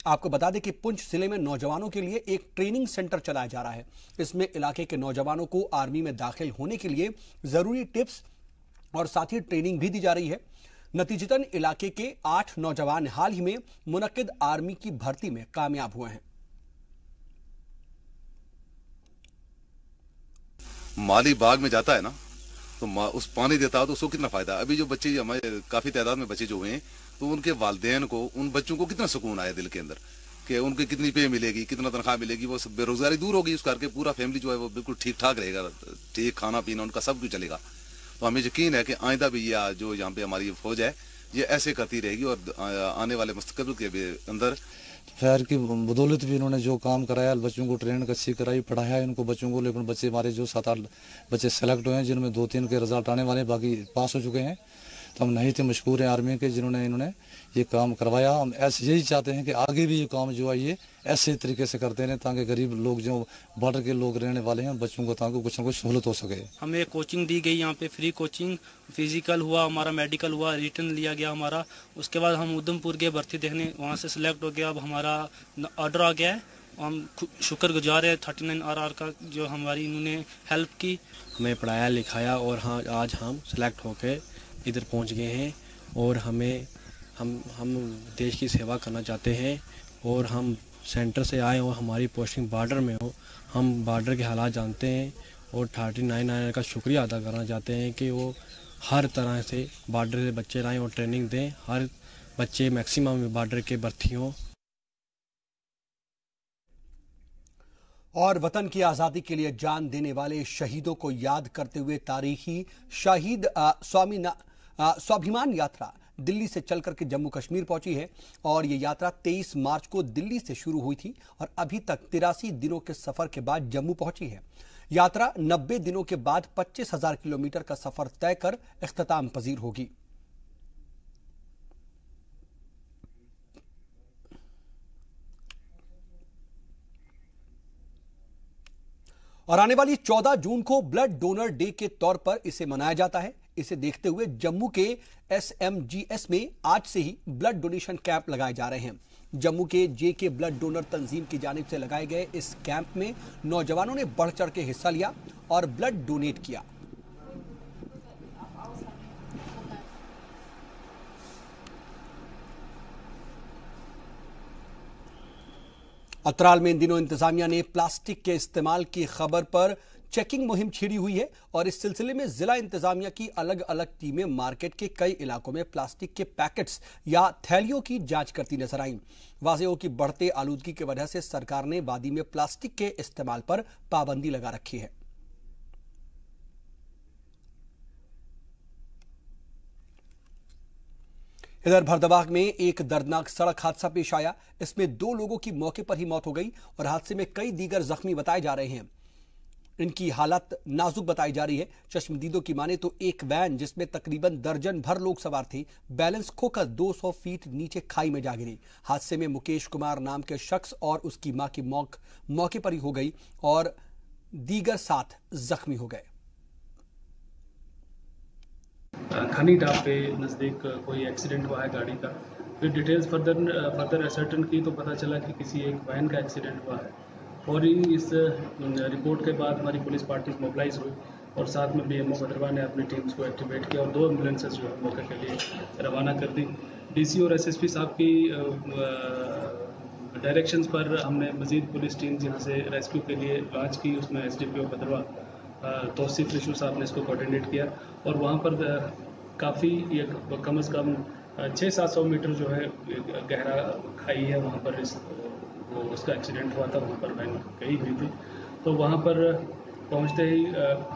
आपको बता दें कि पुंछ जिले में नौजवानों के लिए एक ट्रेनिंग सेंटर चलाया जा रहा है। इसमें इलाके के नौजवानों को आर्मी में दाखिल होने के लिए जरूरी टिप्स और साथ ही ट्रेनिंग भी दी जा रही है। नतीजतन इलाके के 8 नौजवान हाल ही में मुनक्किद आर्मी की भर्ती में कामयाब हुए हैं। माली बाग में जाता है ना तो उस पानी देता है तो उसको कितना फायदा। अभी जो बच्चे हमारे काफी तादाद में बच्चे जो हुए हैं तो उनके वालिदैन को, उन बच्चों को कितना सुकून आया दिल के अंदर कि उनकी कितनी पे मिलेगी, कितना तनख्वाह मिलेगी, वो सब बेरोजगारी दूर होगी, उस करके पूरा फैमिली जो है वो बिल्कुल ठीक ठाक रहेगा, ठीक खाना पीना उनका सब कुछ चलेगा। तो हमें यकीन है कि आइंदा भी ये जो यहाँ पे हमारी फौज है ये ऐसे करती रहेगी और आने वाले मुस्तकबिल के भी अंदर फायर की बदौलत भी इन्होंने जो काम कराया, बच्चों को ट्रेनिंग अच्छी कराई, पढ़ाया इनको बच्चों को। लेकिन बच्चे हमारे जो 7-8 बच्चे सेलेक्ट हुए हैं जिनमें 2-3 के रिजल्ट आने वाले, बाकी पास हो चुके हैं। तो हम नहीं थे मशहूर हैं आर्मी के जिन्होंने इन्होंने ये काम करवाया। हम ऐसे यही चाहते हैं कि आगे भी ये काम जो है ये ऐसे तरीके से करते रहें ताकि गरीब लोग जो बॉर्डर के लोग रहने वाले हैं बच्चों को ताकि कुछ न कुछ सहूलत हो सके। हमें कोचिंग दी गई यहाँ पे, फ्री कोचिंग, फिजिकल हुआ हमारा, मेडिकल हुआ, रिटर्न लिया गया हमारा। उसके बाद हम उधमपुर गए भर्ती देखने, वहाँ से सिलेक्ट हो गया। अब हमारा ऑर्डर आ गया है, हम शुक्रगुजार है 39 RR का जो हमारी इन्होंने हेल्प की, हमें पढ़ाया लिखाया और हाँ आज हम सिलेक्ट होके इधर पहुंच गए हैं। और हम देश की सेवा करना चाहते हैं और हम सेंटर से आए और हमारी पोस्टिंग बॉर्डर में हो, हम बॉर्डर के हालात जानते हैं और 39 RR का शुक्रिया अदा करना चाहते हैं कि वो हर तरह से बॉर्डर से बच्चे लाएं और ट्रेनिंग दें, हर बच्चे मैक्सिमम बॉर्डर के भर्ती हों। और वतन की आज़ादी के लिए जान देने वाले शहीदों को याद करते हुए तारीखी शहीद स्वाभिमान यात्रा दिल्ली से चलकर के जम्मू कश्मीर पहुंची है। और ये यात्रा 23 मार्च को दिल्ली से शुरू हुई थी और अभी तक 83 दिनों के सफर के बाद जम्मू पहुंची है। यात्रा 90 दिनों के बाद 25,000 किलोमीटर का सफर तय कर इख्तिताम पजीर होगी। और आने वाली 14 जून को ब्लड डोनर डे के तौर पर इसे मनाया जाता है। इसे देखते हुए जम्मू के SMGS में आज से ही ब्लड डोनेशन कैंप लगाए जा रहे हैं। जम्मू के JK ब्लड डोनर तंजीम की जानिब से लगाए गए इस कैंप में नौजवानों ने बढ़ चढ़ के हिस्सा लिया और ब्लड डोनेट किया। अतराल में इन दिनों इंतजामिया ने प्लास्टिक के इस्तेमाल की खबर पर चेकिंग मुहिम छेड़ी हुई है और इस सिलसिले में जिला इंतजामिया की अलग अलग टीमें मार्केट के कई इलाकों में प्लास्टिक के पैकेट्स या थैलियों की जांच करती नजर आईं। वाज़ेह हो कि बढ़ते आलूदगी की वजह से सरकार ने वादी में प्लास्टिक के इस्तेमाल पर पाबंदी लगा रखी है। इधर भरदबाग में एक दर्दनाक सड़क हादसा पेश आया। इसमें 2 लोगों की मौके पर ही मौत हो गई और हादसे में कई दीगर जख्मी बताए जा रहे हैं। इनकी हालत नाजुक बताई जा रही है। चश्मदीदों की माने तो एक वैन जिसमें तकरीबन दर्जन भर लोग सवार थे, बैलेंस खोकर 200 फीट नीचे खाई में जा गिरी। हादसे में मुकेश कुमार नाम के शख्स और उसकी मां की मौके पर ही हो गई और दीगर 7 जख्मी हो गए। खनी टाप पे नज़दीक कोई एक्सीडेंट हुआ है गाड़ी का। फिर डिटेल्स फर्दर असर्टन की तो पता चला कि किसी एक वैन का एक्सीडेंट हुआ है। और इस रिपोर्ट के बाद हमारी पुलिस पार्टी मोबिलाइज हुई और साथ में BMO भद्रवा ने अपनी टीम्स को एक्टिवेट किया और 2 एम्बुलेंसेज जो है मौके के लिए रवाना कर दी। DC और SSP साहब की डायरेक्शंस पर हमने मजीद पुलिस टीम्स यहाँ से रेस्क्यू के लिए लॉन्च की। उसमें SDPO भद्रवा तौसीफ रिशु साहब ने इसको कोऑर्डिनेट किया और वहाँ पर काफ़ी कम से कम 600-700 मीटर जो है गहरा खाई है, वहाँ पर उसका एक्सीडेंट हुआ था। वहाँ पर वैन गई हुई थी तो वहाँ पर पहुँचते ही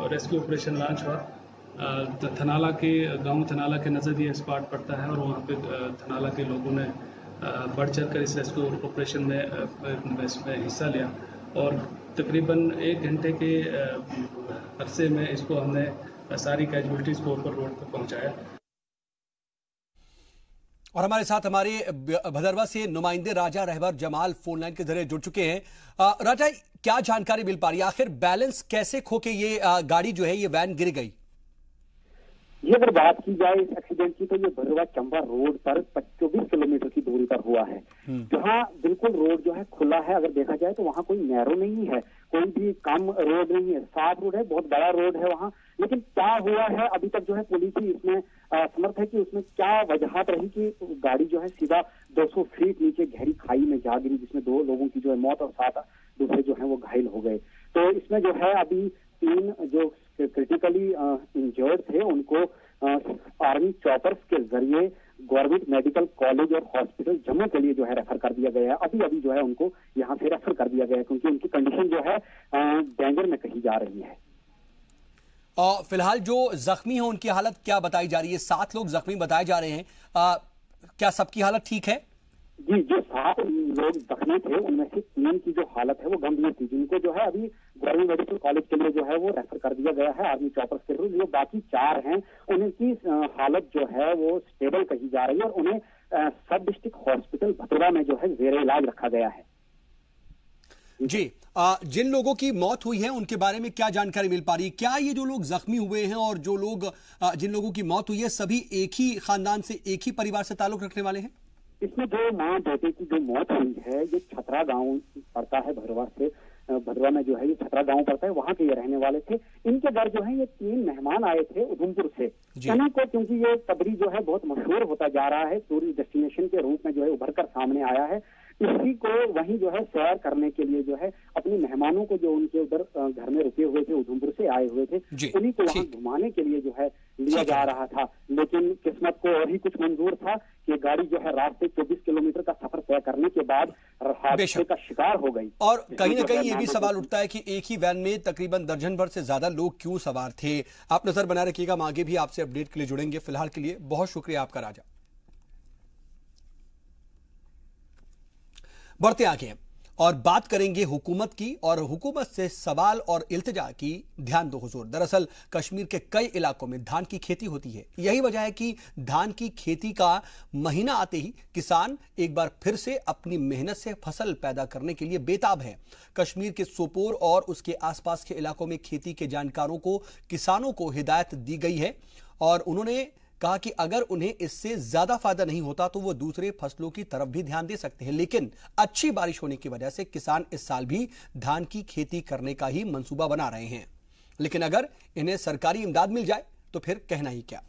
रेस्क्यू ऑपरेशन लॉन्च हुआ। थनाला के गांव थनाला के नज़र ये स्पॉट पड़ता है और वहाँ पे थनाला के लोगों ने बढ़ चढ़ कर इस रेस्क्यू ऑपरेशन में हिस्सा लिया और तकरीबन 1 घंटे के अरसे में इसको हमने सारी कैजुअलिटीज को ऊपर रोड पर पहुंचाया। और हमारे साथ हमारे भदरवा से नुमाइंदे राजा रहबर जमाल फोन लाइन के जरिए जुड़ चुके हैं। राजा, क्या जानकारी मिल पा रही है? आखिर बैलेंस कैसे खो के ये गाड़ी जो है ये वैन गिर गई? ये अगर बात की जाए इस एक्सीडेंट की तो ये भदरवा चंबा रोड पर 24 किलोमीटर की दूरी पर हुआ है, जहाँ बिल्कुल रोड जो है खुला है। अगर देखा जाए तो वहाँ कोई नैरो नहीं है, कोई भी कम रोड नहीं है, साफ रोड है, बहुत बड़ा रोड है वहाँ। लेकिन क्या हुआ है अभी तक जो है पुलिस ही इसमें समर्थ है कि उसमें क्या वजह रही कि गाड़ी जो है सीधा 200 फीट नीचे गहरी खाई में जा गिरी, जिसमें 2 लोगों की जो है मौत और 7 दूसरे जो है वो घायल हो गए। तो इसमें जो है अभी 3 जो क्रिटिकली इंजर्ड थे उनको आर्मी चॉपर्स के जरिए गवर्नमेंट मेडिकल कॉलेज और हॉस्पिटल जम्मू के लिए जो है रेफर कर दिया गया है। अभी जो है उनको यहाँ से रेफर कर दिया गया है क्योंकि उनकी कंडीशन जो है डेंजर में कही जा रही है। और फिलहाल जो जख्मी हैं उनकी हालत क्या बताई जा रही है? 7 लोग जख्मी बताए जा रहे हैं, क्या सबकी हालत ठीक है? जी, जो 7 लोग जख्मी थे उनमें से 3 की जो हालत है वो गंभीर थी, जिनको जो है अभी गवर्नमेंट मेडिकल कॉलेज के लिए जो है वो रेफर कर दिया गया है आर्मी चॉपर्स के थ्रू। जो बाकी 4 हैं उनकी हालत जो है वो स्टेबल कही जा रही है और उन्हें सब डिस्ट्रिक्ट हॉस्पिटल भदरवा में जो है जेर इलाज रखा गया है। जी, जिन लोगों की मौत हुई है उनके बारे में क्या जानकारी मिल पा रही है? क्या ये जो लोग जख्मी हुए हैं और जो लोग जिन लोगों की मौत हुई है सभी एक ही खानदान से, एक ही परिवार से ताल्लुक रखने वाले हैं? इसमें जो माँ बेटे की जो मौत हुई है ये छतरा गांव पड़ता है भदरवा से। भदरवा में जो है ये छतरा गांव पड़ता है, वहाँ के ये रहने वाले थे। इनके घर जो है ये 3 मेहमान आए थे उधमपुर से। इन्हीं को क्योंकि ये तबरी जो है बहुत मशहूर होता जा रहा है, टूरिस्ट डेस्टिनेशन के रूप में जो है उभर कर सामने आया है, इसी को वहीं जो है सैर करने के लिए जो है अपने मेहमानों को जो उनके उधर घर में रुके हुए थे, उधमपुर से आए हुए थे, उन्हीं को वहां घुमाने के लिए जो है लिया जा रहा था। लेकिन किस्मत को और ही कुछ मंजूर था कि गाड़ी जो है रास्ते 24 किलोमीटर का सफर तय करने के बाद हादसे का शिकार हो गई। और कहीं ना कहीं ये भी सवाल उठता है कि एक ही वैन में तकरीबन दर्जन भर से ज्यादा लोग क्यों सवार थे। आप नजर बनाए रखिएगा, हम आगे भी आपसे अपडेट के लिए जुड़ेंगे। फिलहाल के लिए बहुत शुक्रिया आपका राजा। बढ़ते आगे और बात करेंगे हुकूमत की, और हुकूमत से सवाल और इल्तिजा की। ध्यान दो हुजूर, दरअसल कश्मीर के कई इलाकों में धान की खेती होती है। यही वजह है कि धान की खेती का महीना आते ही किसान एक बार फिर से अपनी मेहनत से फसल पैदा करने के लिए बेताब है। कश्मीर के सोपोर और उसके आसपास के इलाकों में खेती के जानकारों को, किसानों को हिदायत दी गई है और उन्होंने कहा कि अगर उन्हें इससे ज्यादा फायदा नहीं होता तो वो दूसरे फसलों की तरफ भी ध्यान दे सकते हैं। लेकिन अच्छी बारिश होने की वजह से किसान इस साल भी धान की खेती करने का ही मंसूबा बना रहे हैं। लेकिन अगर इन्हें सरकारी इमदाद मिल जाए तो फिर कहना ही क्या।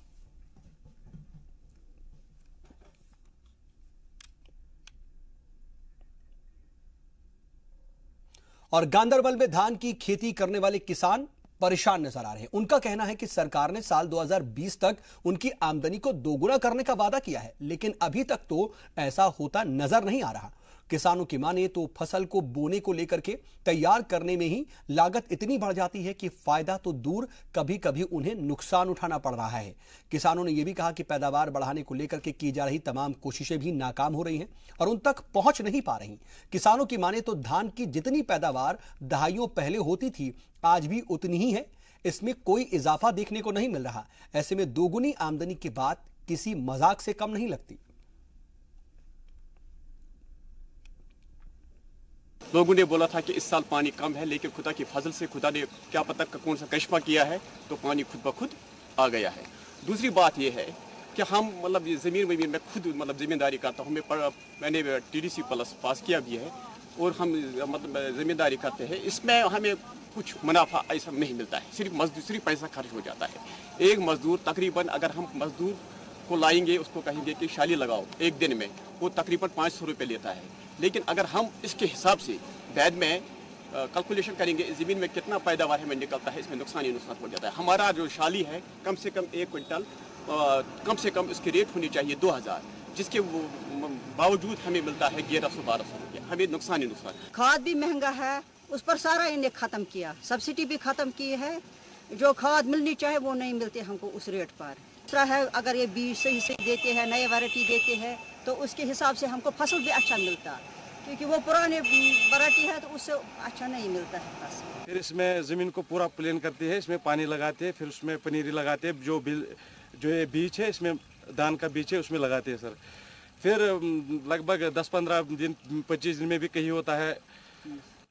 और गांदरबल में धान की खेती करने वाले किसान परेशान नजर आ रहे हैं। उनका कहना है कि सरकार ने साल 2020 तक उनकी आमदनी को दोगुना करने का वादा किया है, लेकिन अभी तक तो ऐसा होता नजर नहीं आ रहा। किसानों की माने तो फसल को बोने को लेकर के तैयार करने में ही लागत इतनी बढ़ जाती है कि फायदा तो दूर, कभी कभी उन्हें नुकसान उठाना पड़ रहा है। किसानों ने यह भी कहा कि पैदावार बढ़ाने को लेकर के की जा रही तमाम कोशिशें भी नाकाम हो रही हैं और उन तक पहुंच नहीं पा रही। किसानों की माने तो धान की जितनी पैदावार दहाइयों पहले होती थी आज भी उतनी ही है, इसमें कोई इजाफा देखने को नहीं मिल रहा। ऐसे में दोगुनी आमदनी की बात किसी मजाक से कम नहीं लगती। लोगों ने बोला था कि इस साल पानी कम है, लेकिन खुदा की फजल से खुदा ने क्या पता कौन सा कश्मा किया है तो पानी खुद ब खुद आ गया है। दूसरी बात यह है कि हम मतलब ज़मीन में खुद मतलब ज़मींदारी करता हूँ, मैंने TDC प्लस पास किया भी है और हम मतलब ज़मींदारी करते हैं। इसमें हमें कुछ मुनाफा ऐसा नहीं मिलता है, सिर्फ पैसा खर्च हो जाता है। एक मजदूर तकरीबन, अगर हम मजदूर को लाएंगे उसको कहेंगे कि शाली लगाओ एक दिन में, वो तकरीबन 500 रुपये लेता है। लेकिन अगर हम इसके हिसाब से बाद में कैलकुलेशन करेंगे ज़मीन में कितना पैदावार हमें निकलता है, इसमें नुकसान ही नुकसान हो जाता है। हमारा जो शाली है कम से कम 1 क्विंटल कम से कम इसकी रेट होनी चाहिए 2000, जिसके बावजूद हमें मिलता है 1100-1200 रुपये। हमें नुकसान ही नुकसान। खाद भी महंगा है, उस पर सारा इन्हें ख़त्म किया, सब्सिडी भी ख़त्म की है। जो खाद मिलनी चाहे वो नहीं मिलती हमको उस रेट पर। दूसरा है, अगर ये बीज सही देते हैं, नए वैरायटी देते हैं तो उसके हिसाब से हमको फसल भी अच्छा मिलता, क्योंकि वो पुराने वैरायटी है तो उससे अच्छा नहीं मिलता है फसल। फिर इसमें ज़मीन को पूरा प्लेन करते हैं, इसमें पानी लगाते हैं, फिर उसमें पनीरी लगाते हैं, जो ये बीज है इसमें धान का बीज है उसमें लगाते हैं सर। फिर लगभग 10-15 दिन 25 दिन में भी कहीं होता है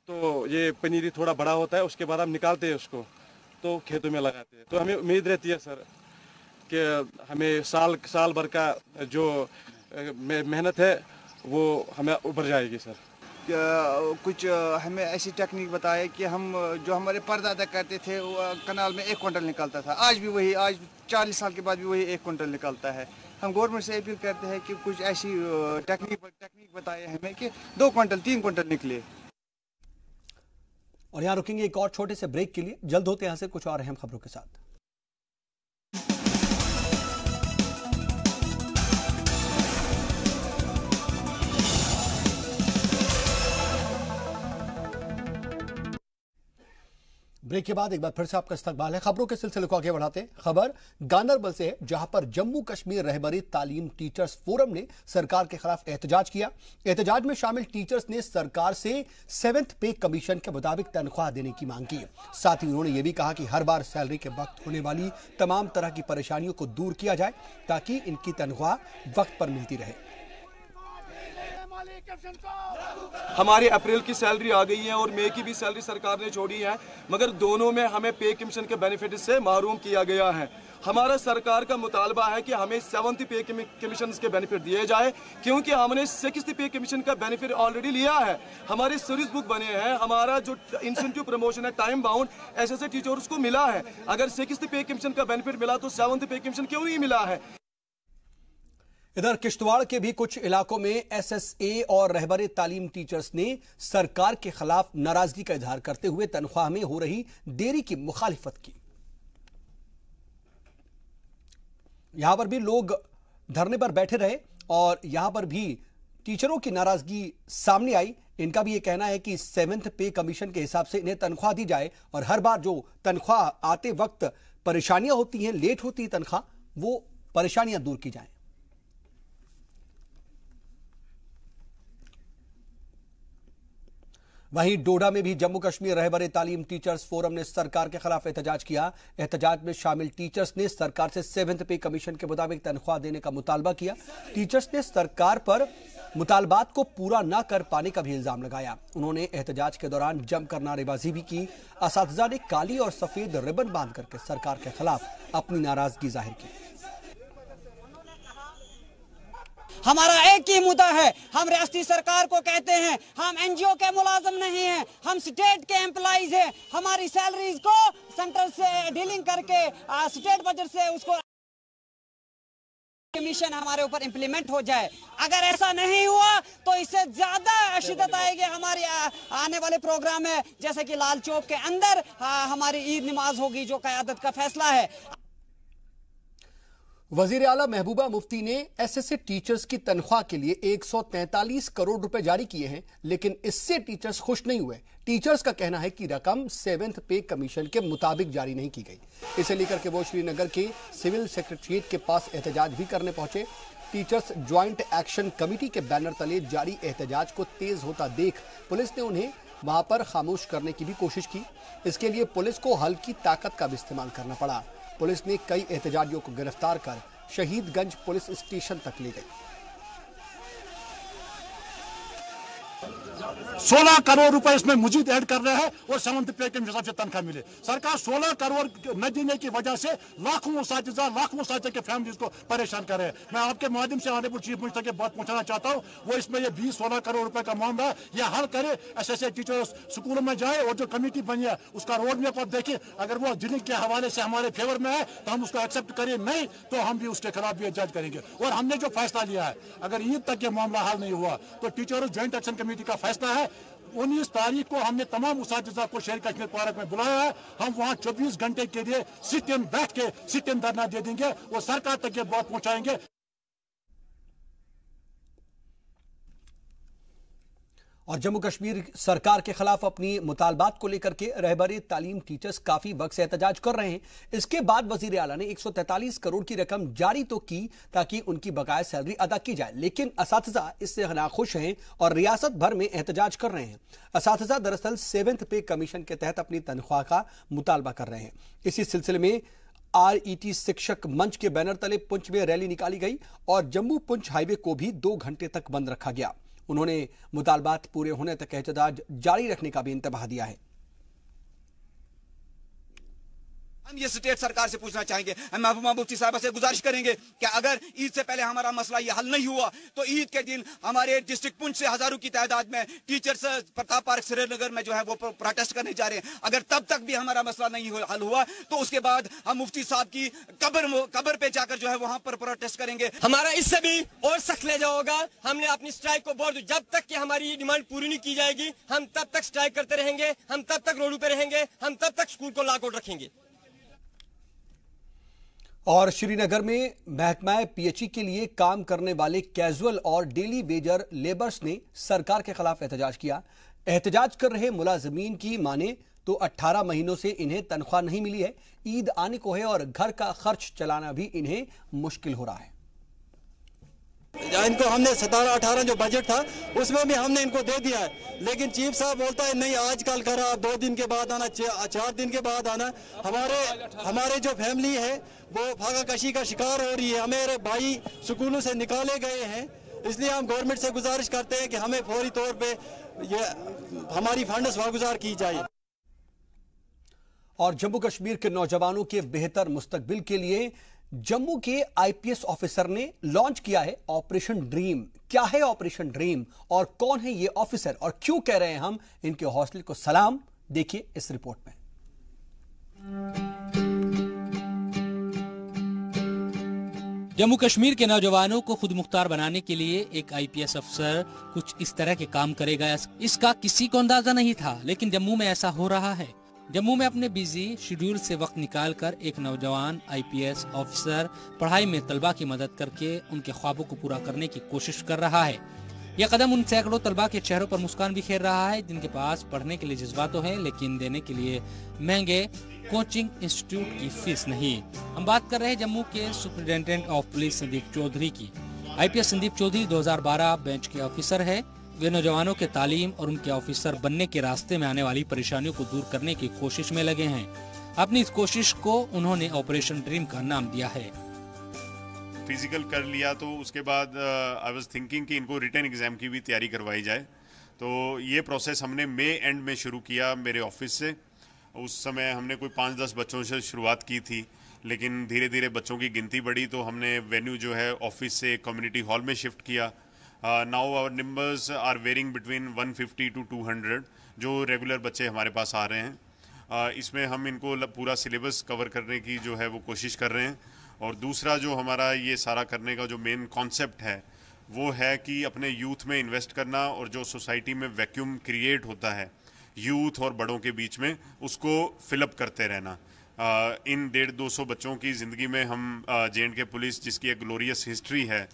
तो ये पनीरी थोड़ा बड़ा होता है, उसके बाद हम निकालते हैं उसको तो खेतों में लगाते हैं। तो हमें उम्मीद रहती है सर कि हमें साल भर का जो मेहनत है वो हमें उभर जाएगी सर। कुछ हमें ऐसी टेक्निक बताए कि हम जो हमारे परदादा करते थे कनाल में 1 क्विंटल निकलता था, आज भी वही, आज 40 साल के बाद भी वही 1 क्विंटल निकलता है। हम गवर्नमेंट से अपील करते हैं कि कुछ ऐसी टेक्निक बताए हमें कि 2 क्विंटल 3 क्विंटल निकले। और यहाँ रुकेंगे एक और छोटे से ब्रेक के लिए, जल्द होते हैं यहाँ से कुछ और अहम खबरों के साथ। ब्रेक के बाद एक बार फिर से आपका इस्तकबाल है। खबरों के सिलसिले को आगे बढ़ाते हैं। खबर गांदरबल से है, जहां पर जम्मू कश्मीर रहबरी तालीम टीचर्स फोरम ने सरकार के खिलाफ एहतजाज किया। एहतजाज में शामिल टीचर्स ने सरकार से 7th पे कमीशन के मुताबिक तनख्वाह देने की मांग की। साथ ही उन्होंने ये भी कहा कि हर बार सैलरी के वक्त होने वाली तमाम तरह की परेशानियों को दूर किया जाए ताकि इनकी तनख्वाह वक्त पर मिलती रहे। हमारे अप्रैल की सैलरी आ गई है और मई की भी सैलरी सरकार ने छोड़ी है, मगर दोनों में हमें पे कमीशन के बेनिफिट से महरूम किया गया है। हमारा सरकार का मुतालबा है कि हमें 7th पे कमीशन के बेनिफिट दिए जाए, क्योंकि हमने 6th पे कमीशन का बेनिफिट ऑलरेडी लिया है। हमारे सीरीज बुक बने हैं, हमारा जो इंसेंटिव प्रमोशन है टाइम बाउंड ऐसे टीचर्स को मिला है। अगर 6th पे कमीशन का बेनिफिट मिला तो 7th पे कमीशन क्यों नहीं मिला है? इधर किश्तवाड़ के भी कुछ इलाकों में एसएसए और रहबरे तालीम टीचर्स ने सरकार के खिलाफ नाराजगी का इजहार करते हुए तनख्वाह में हो रही देरी की मुखालिफत की। यहां पर भी लोग धरने पर बैठे रहे और यहां पर भी टीचरों की नाराजगी सामने आई। इनका भी यह कहना है कि 7th पे कमीशन के हिसाब से इन्हें तनख्वाह दी जाए और हर बार जो तनख्वाह आते वक्त परेशानियां होती हैं, लेट होती है तनख्वाह, वो परेशानियां दूर की जाएं। वहीं डोडा में भी जम्मू कश्मीर रहबरे तालीम टीचर्स फोरम ने सरकार के खिलाफ एहतजाज किया। एहतजाज में शामिल टीचर्स ने सरकार से 7th पे कमीशन के मुताबिक तनख्वाह देने का मुतालबा किया। टीचर्स ने सरकार पर मुतालबात को पूरा न कर पाने का भी इल्जाम लगाया। उन्होंने एहतजाज के दौरान जमकर नारेबाजी भी की। असातिज़ा ने काली और सफेद रिबन बांध करके सरकार के खिलाफ अपनी नाराजगी जाहिर की। हमारा एक ही मुद्दा है, हम रियासती सरकार को कहते हैं हम एनजीओ के मुलाजिम नहीं हैं, हम स्टेट के एम्प्लॉइज हैं। हमारी सैलरीज को सेंटर से डीलिंग करके स्टेट बजट से उसको कमीशन हमारे ऊपर इंप्लीमेंट हो जाए। अगर ऐसा नहीं हुआ तो इससे ज्यादा शिद्दत आएगी। हमारी आने वाले प्रोग्राम है जैसे कि लाल चौक के अंदर हमारी ईद नमाज होगी जो क़यादत का फैसला है। वजीर आला महबूबा मुफ्ती ने एसएसए टीचर्स की तनख्वाह के लिए 143 करोड़ रुपए जारी किए हैं, लेकिन इससे टीचर्स खुश नहीं हुए। टीचर्स का कहना है कि रकम 7th पे कमीशन के मुताबिक जारी नहीं की गई। इसे लेकर के वो श्रीनगर के सिविल सेक्रेटरीट के पास एहतजाज भी करने पहुंचे। टीचर्स ज्वाइंट एक्शन कमेटी के बैनर तले जारी एहतजाज को तेज होता देख पुलिस ने उन्हें वहां पर खामोश करने की भी कोशिश की। इसके लिए पुलिस को हल्की ताकत का भी इस्तेमाल करना पड़ा। पुलिस ने कई एहतजाजियों को गिरफ्तार कर शहीदगंज पुलिस स्टेशन तक ले गई। 16 करोड़ रुपए इसमें मजीद ऐड कर रहे हैं और 7th पे के हिसाब से तनख्वाह मिले। सरकार 16 करोड़ न देने की वजह से लाखों असातिज़ा के फैमिलीज को परेशान कर रहे हैं। मैं आपके माध्यम से ऑनरेबल चीफ मिनिस्टर के बात पहुंचाना चाहता हूं, वो इसमें ये 20-16 करोड़ रुपए का मामला यह हल करे। एसएसए टीचर्स स्कूलों में जाए और जो कमेटी बनी है उसका रोड मैप आप देखें। अगर वो जिले के हवाले से हमारे फेवर में है तो हम उसको एक्सेप्ट करें, नहीं तो हम भी उसके खिलाफ भी एहतजाज करेंगे। और हमने जो फैसला लिया है, अगर ईद तक ये मामला हल नहीं हुआ तो टीचर्स ज्वाइंट एक्शन कमेटी का फैसला है 19 तारीख को हमने तमाम उसातिज़ा को शेर कश्मीर पार्क में बुलाया है। हम वहां 24 घंटे के लिए सिट इन बैठ के सिट इन धरना दे देंगे और सरकार तक ये बात पहुंचाएंगे। और जम्मू कश्मीर सरकार के खिलाफ अपनी मुतालबात को लेकर के रहबरे तालीम टीचर्स काफी वक्त से एहतजाज कर रहे हैं। इसके बाद वजीर आला ने 143 करोड़ की रकम जारी तो की ताकि उनकी बकाया सैलरी अदा की जाए, लेकिन असातिज़ा इससे नाखुश हैं और रियासत भर में एहतजाज कर रहे हैं। असातिज़ा दरअसल 7th पे कमीशन के तहत अपनी तनख्वाह का मुतालबा कर रहे हैं। इसी सिलसिले में RET शिक्षक मंच के बैनर तले पुंछ में रैली निकाली गई और जम्मू पुंछ हाईवे को भी 2 घंटे तक बंद रखा गया। उन्होंने मुतालबात पूरे होने तक एहतजाज जारी रखने का भी इंतबाह दिया है। हम ये स्टेट सरकार से पूछना चाहेंगे, हम महबूबा मुफ्ती साहब से गुजारिश करेंगे कि अगर ईद से पहले हमारा मसला ये हल नहीं हुआ तो ईद के दिन हमारे डिस्ट्रिक्ट पुंछ से हजारों की तादाद में टीचर्स प्रताप पार्क श्रीनगर में जो है वो प्रोटेस्ट करने जा रहे हैं। अगर तब तक भी हमारा मसला नहीं हल हुआ तो उसके बाद हम मुफ्ती साहब की कब्र पे जाकर जो है वहां पर प्रोटेस्ट करेंगे। हमारा इससे भी और सख्त ले जाओगा। हमने अपनी स्ट्राइक को बोल, जब तक कि हमारी डिमांड पूरी नहीं की जाएगी हम तब तक स्ट्राइक करते रहेंगे, हम तब तक रोडों पे रहेंगे, हम तब तक स्कूल को लॉकआउट रखेंगे। और श्रीनगर में महकमा PHE के लिए काम करने वाले कैजुअल और डेली वेजर लेबर्स ने सरकार के खिलाफ एहतजाज किया। एहतजाज कर रहे मुलाजमीन की माने तो 18 महीनों से इन्हें तनख्वाह नहीं मिली है। ईद आने को है और घर का खर्च चलाना भी इन्हें मुश्किल हो रहा है। इनको हमने 17-18 जो बजट था उसमें भी हमने इनको दे दिया है, लेकिन चीफ साहब बोलता है नहीं आजकल करा, 2 दिन के बाद आना, 4 दिन के बाद आना। हमारे जो फैमिली है वो फाका कशी का शिकार हो रही है। हमारे भाई स्कूलों से निकाले गए हैं, इसलिए हम गवर्नमेंट से गुजारिश करते हैं कि हमें फौरी तौर पे ये हमारी फंड्स वागुजार की जाए। और जम्मू कश्मीर के नौजवानों के बेहतर मुस्तकबिल के लिए जम्मू के IPS ऑफिसर ने लॉन्च किया है ऑपरेशन ड्रीम। क्या है ऑपरेशन ड्रीम और कौन है ये ऑफिसर और क्यों कह रहे हैं हम इनके हौसले को सलाम, देखिए इस रिपोर्ट में। जम्मू कश्मीर के नौजवानों को खुद मुख्तार बनाने के लिए एक IPS अफसर कुछ इस तरह के काम करेगा, इसका किसी को अंदाजा नहीं था, लेकिन जम्मू में ऐसा हो रहा है। जम्मू में अपने बिजी शेड्यूल से वक्त निकालकर एक नौजवान IPS ऑफिसर पढ़ाई में तलबा की मदद करके उनके ख्वाबों को पूरा करने की कोशिश कर रहा है। यह कदम उन सैकड़ों तलबा के चेहरों पर मुस्कान बिखेर रहा है जिनके पास पढ़ने के लिए जज्बा तो है, लेकिन देने के लिए महंगे कोचिंग इंस्टीट्यूट की फीस नहीं। हम बात कर रहे हैं जम्मू के superintendent of police Sandeep Chaudhary की। IPS संदीप चौधरी 2012 बेंच के ऑफिसर है। वे नौजवानों के तालीम और उनके ऑफिसर बनने के रास्ते में आने वाली परेशानियों को दूर करने की कोशिश में लगे हैं। अपनी इस कोशिश को उन्होंने ऑपरेशन ड्रीम का नाम दिया है। फिजिकल कर लिया तो उसके बाद आई वाज थिंकिंग कि इनको रिटन एग्जाम की भी तैयारी करवाई जाए, तो ये प्रोसेस हमने मई एंड में शुरू किया मेरे ऑफिस से। उस समय हमने कोई 5-10 बच्चों से शुरुआत की थी, लेकिन धीरे धीरे बच्चों की गिनती बढ़ी तो हमने वेन्यू जो है ऑफिस से कम्युनिटी हॉल में शिफ्ट किया। Now our numbers are varying between 150 to 200 जो रेगुलर बच्चे हमारे पास आ रहे हैं। इसमें हम इनको पूरा सिलेबस कवर करने की जो है वो कोशिश कर रहे हैं। और दूसरा जो हमारा ये सारा करने का जो मेन कॉन्सेप्ट है वो है कि अपने यूथ में इन्वेस्ट करना, और जो सोसाइटी में वैक्यूम क्रिएट होता है यूथ और बड़ों के बीच में, उसको फिलअप करते रहना। इन 150-200 बच्चों की ज़िंदगी में हम J&K पुलिस, जिसकी एक ग्लोरियस हिस्ट्री है,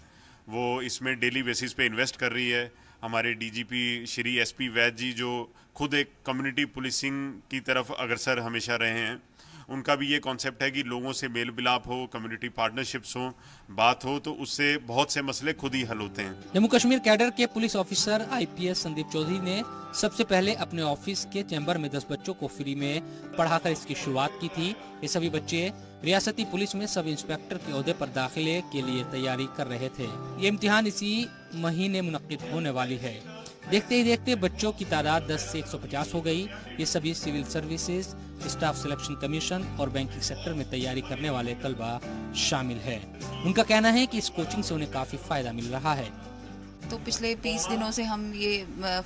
वो इसमें डेली बेसिस पे इन्वेस्ट कर रही है। हमारे DGP श्री SP वैद जी जो खुद एक कम्युनिटी पुलिसिंग की तरफ अग्रसर हमेशा रहे हैं, उनका भी ये कॉन्सेप्ट है कि लोगों से मेल मिलाप हो, कम्युनिटी पार्टनरशिप्स हो, बात हो, तो उससे बहुत से मसले खुद ही हल होते हैं। जम्मू कश्मीर कैडर के police officer IPS Sandeep Chaudhary ने सबसे पहले अपने ऑफिस के चैम्बर में 10 बच्चों को फ्री में पढ़ाकर इसकी शुरुआत की थी। ये सभी बच्चे रियासती पुलिस में सब इंस्पेक्टर के ओहदे पर दाखिले के लिए तैयारी कर रहे थे। ये इम्तिहान इसी महीने मुनक्किद होने वाली है। देखते ही देखते बच्चों की तादाद 10 से 150 हो गई। ये सभी civil services, staff selection commission और बैंकिंग सेक्टर में तैयारी करने वाले तलबा शामिल है। उनका कहना है कि इस कोचिंग से उन्हें काफी फायदा मिल रहा है। तो पिछले 20 दिनों से हम ये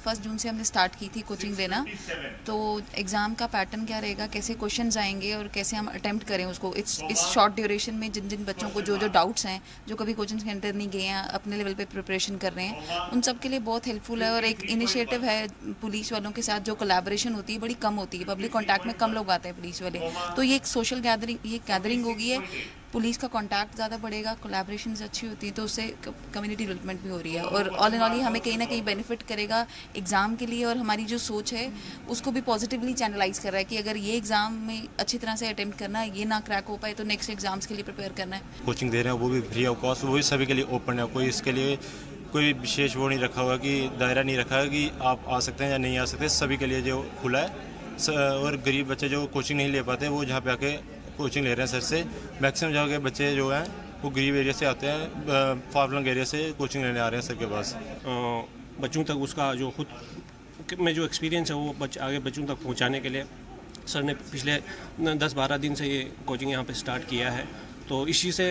1 जून से हमने स्टार्ट की थी कोचिंग देना। तो एग्ज़ाम का पैटर्न क्या रहेगा, कैसे क्वेश्चंस आएंगे और कैसे हम अटेम्प्ट करें उसको इस शॉर्ट ड्यूरेशन में। जिन जिन बच्चों को जो डाउट्स हैं, जो कभी कोचिंग सेंटर नहीं गए हैं, अपने लेवल पे प्रिपरेशन कर रहे हैं, उन सब के लिए बहुत हेल्पफुल है। और एक इनिशिएटिव है पुलिस वालों के साथ, जो कोलैबोरेशन होती है बड़ी कम होती है, पब्लिक कॉन्टैक्ट में कम लोग आते हैं पुलिस वाले। तो ये एक सोशल गैदरिंग होगी है, पुलिस का कांटेक्ट ज़्यादा बढ़ेगा, कोलैबोरेशंस अच्छी होती है, तो उससे कम्युनिटी डेवलपमेंट भी हो रही है। और ऑल इन ऑल हमें कहीं ना कहीं बेनिफिट करेगा एग्ज़ाम के लिए। और हमारी जो सोच है उसको भी पॉजिटिवली चैनलाइज कर रहा है कि अगर ये एग्ज़ाम में अच्छी तरह से अटेम्प्ट करना है, ये ना क्रैक हो पाए, तो नेक्स्ट एग्जाम्स के लिए प्रिपेयर करना है। कोचिंग दे रहे हैं वो भी फ्री ऑफ कॉस्ट, वो भी सभी के लिए ओपन है। कोई इसके लिए कोई विशेष वो नहीं रखा हुआ कि दायरा नहीं रखा है कि आप आ सकते हैं या नहीं आ सकते, सभी के लिए जो खुला है। और गरीब बच्चे जो कोचिंग नहीं ले पाते वो जहाँ पे आके कोचिंग ले रहे हैं सर से। मैक्सिमम जगह के बच्चे जो हैं वो गरीब एरिया से आते हैं, फाफलंग एरिया से कोचिंग लेने आ रहे हैं सर के पास। बच्चों तक उसका जो खुद में जो एक्सपीरियंस है वो आगे बच्चों तक पहुंचाने के लिए सर ने पिछले 10-12 दिन से ये कोचिंग यहाँ पे स्टार्ट किया है। तो इसी से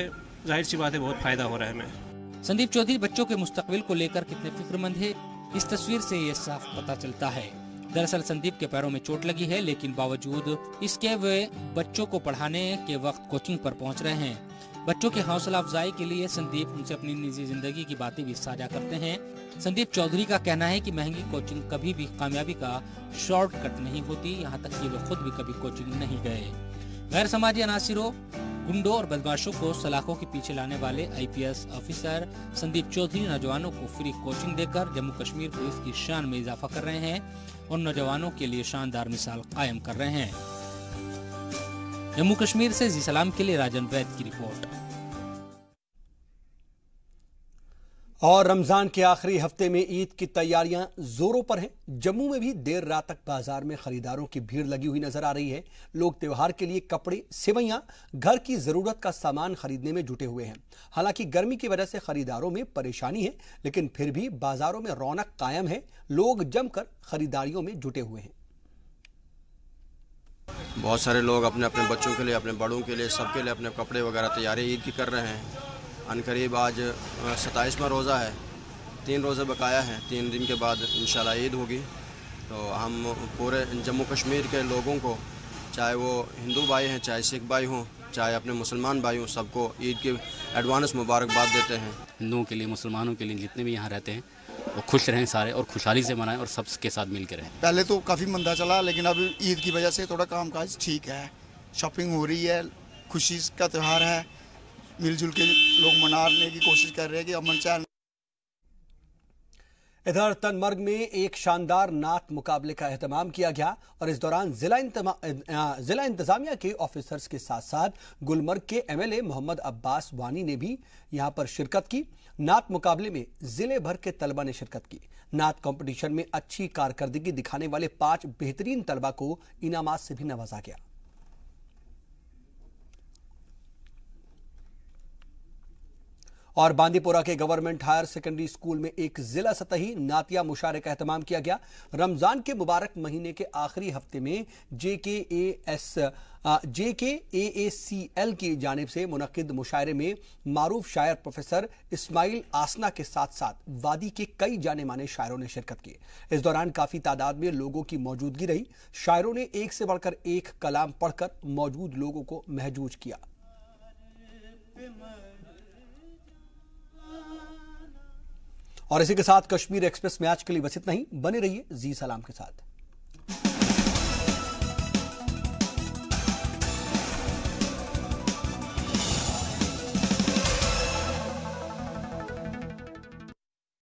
जाहिर सी बात है बहुत फ़ायदा हो रहा है हमें। संदीप चौधरी बच्चों के मुस्तकबिल को लेकर कितने फिक्रमंद है, इस तस्वीर से ये साफ पता चलता है। दरअसल संदीप के पैरों में चोट लगी है, लेकिन बावजूद इसके वे बच्चों को पढ़ाने के वक्त कोचिंग पर पहुंच रहे हैं। बच्चों की हौसला अफजाई के लिए संदीप उनसे अपनी निजी जिंदगी की बातें भी साझा करते हैं। संदीप चौधरी का कहना है कि महंगी कोचिंग कभी भी कामयाबी का शॉर्टकट नहीं होती, यहाँ तक कि वे खुद भी कभी कोचिंग नहीं गए। गैर समाजी अनासिरों, गुंडों और बदमाशों को सलाखों के पीछे लाने वाले IPS ऑफिसर संदीप चौधरी नौजवानों को फ्री कोचिंग देकर जम्मू कश्मीर पुलिस की शान में इजाफा कर रहे हैं और नौजवानों के लिए शानदार मिसाल कायम कर रहे हैं। जम्मू कश्मीर से जी सलाम के लिए राजन वैद की रिपोर्ट। और रमजान के आखिरी हफ्ते में ईद की तैयारियां जोरों पर हैं। जम्मू में भी देर रात तक बाजार में खरीदारों की भीड़ लगी हुई नजर आ रही है। लोग त्योहार के लिए कपड़े, सेवैयां, घर की जरूरत का सामान खरीदने में जुटे हुए हैं। हालांकि गर्मी की वजह से खरीदारों में परेशानी है, लेकिन फिर भी बाजारों में रौनक कायम है। लोग जमकर खरीदारियों में जुटे हुए हैं। बहुत सारे लोग अपने अपने बच्चों के लिए, अपने बड़ों के लिए, सबके लिए अपने कपड़े वगैरह तैयारी ईद की कर रहे हैं। अनकरीब आज 27वां रोज़ा है, 3 रोज़े बकाया हैं, 3 दिन के बाद इंशाल्लाह ईद होगी। तो हम पूरे जम्मू कश्मीर के लोगों को, चाहे वो हिंदू भाई हैं, चाहे सिख भाई हों, चाहे अपने मुसलमान भाई हों, सबको ईद की एडवांस मुबारकबाद देते हैं। हिंदुओं के लिए, मुसलमानों के लिए, जितने भी यहाँ रहते हैं वो खुश रहें सारे और खुशहाली से मनाएं और सबके साथ मिल के रहें। पहले तो काफ़ी मंदा चला, लेकिन अब ईद की वजह से थोड़ा कामकाज ठीक है, शॉपिंग हो रही है, खुशी का त्यौहार है, मिलजुल के लोग मनाने की कोशिश कर रहे हैं कि अमन चैन। इधर तनमर्ग में एक शानदार नात मुकाबले का एहतमाम किया गया और इस दौरान जिला इंतजामिया के ऑफिसर्स के साथ साथ गुलमर्ग के एमएलए मोहम्मद अब्बास वानी ने भी यहां पर शिरकत की। नात मुकाबले में जिले भर के तलबा ने शिरकत की। नात कंपटीशन में अच्छी कारकर्दगी दिखाने वाले 5 बेहतरीन तलबा को इनामात से भी नवाजा गया। और बांदीपोरा के गवर्नमेंट हायर सेकेंडरी स्कूल में एक जिला सतही नातिया मुशायरे का एहतमाम किया गया। रमजान के मुबारक महीने के आखिरी हफ्ते में JKAACL की जानिब से मुनक्किद मुशायरे में मारूफ शायर प्रोफेसर इस्माइल आसना के साथ साथ वादी के कई जाने माने शायरों ने शिरकत की। इस दौरान काफी तादाद में लोगों की मौजूदगी रही। शायरों ने एक से बढ़कर एक कलाम पढ़कर मौजूद लोगों को महजूज किया। और इसी के साथ कश्मीर एक्सप्रेस में आज के लिए बस इतना ही। बने रहिए जी सलाम के साथ।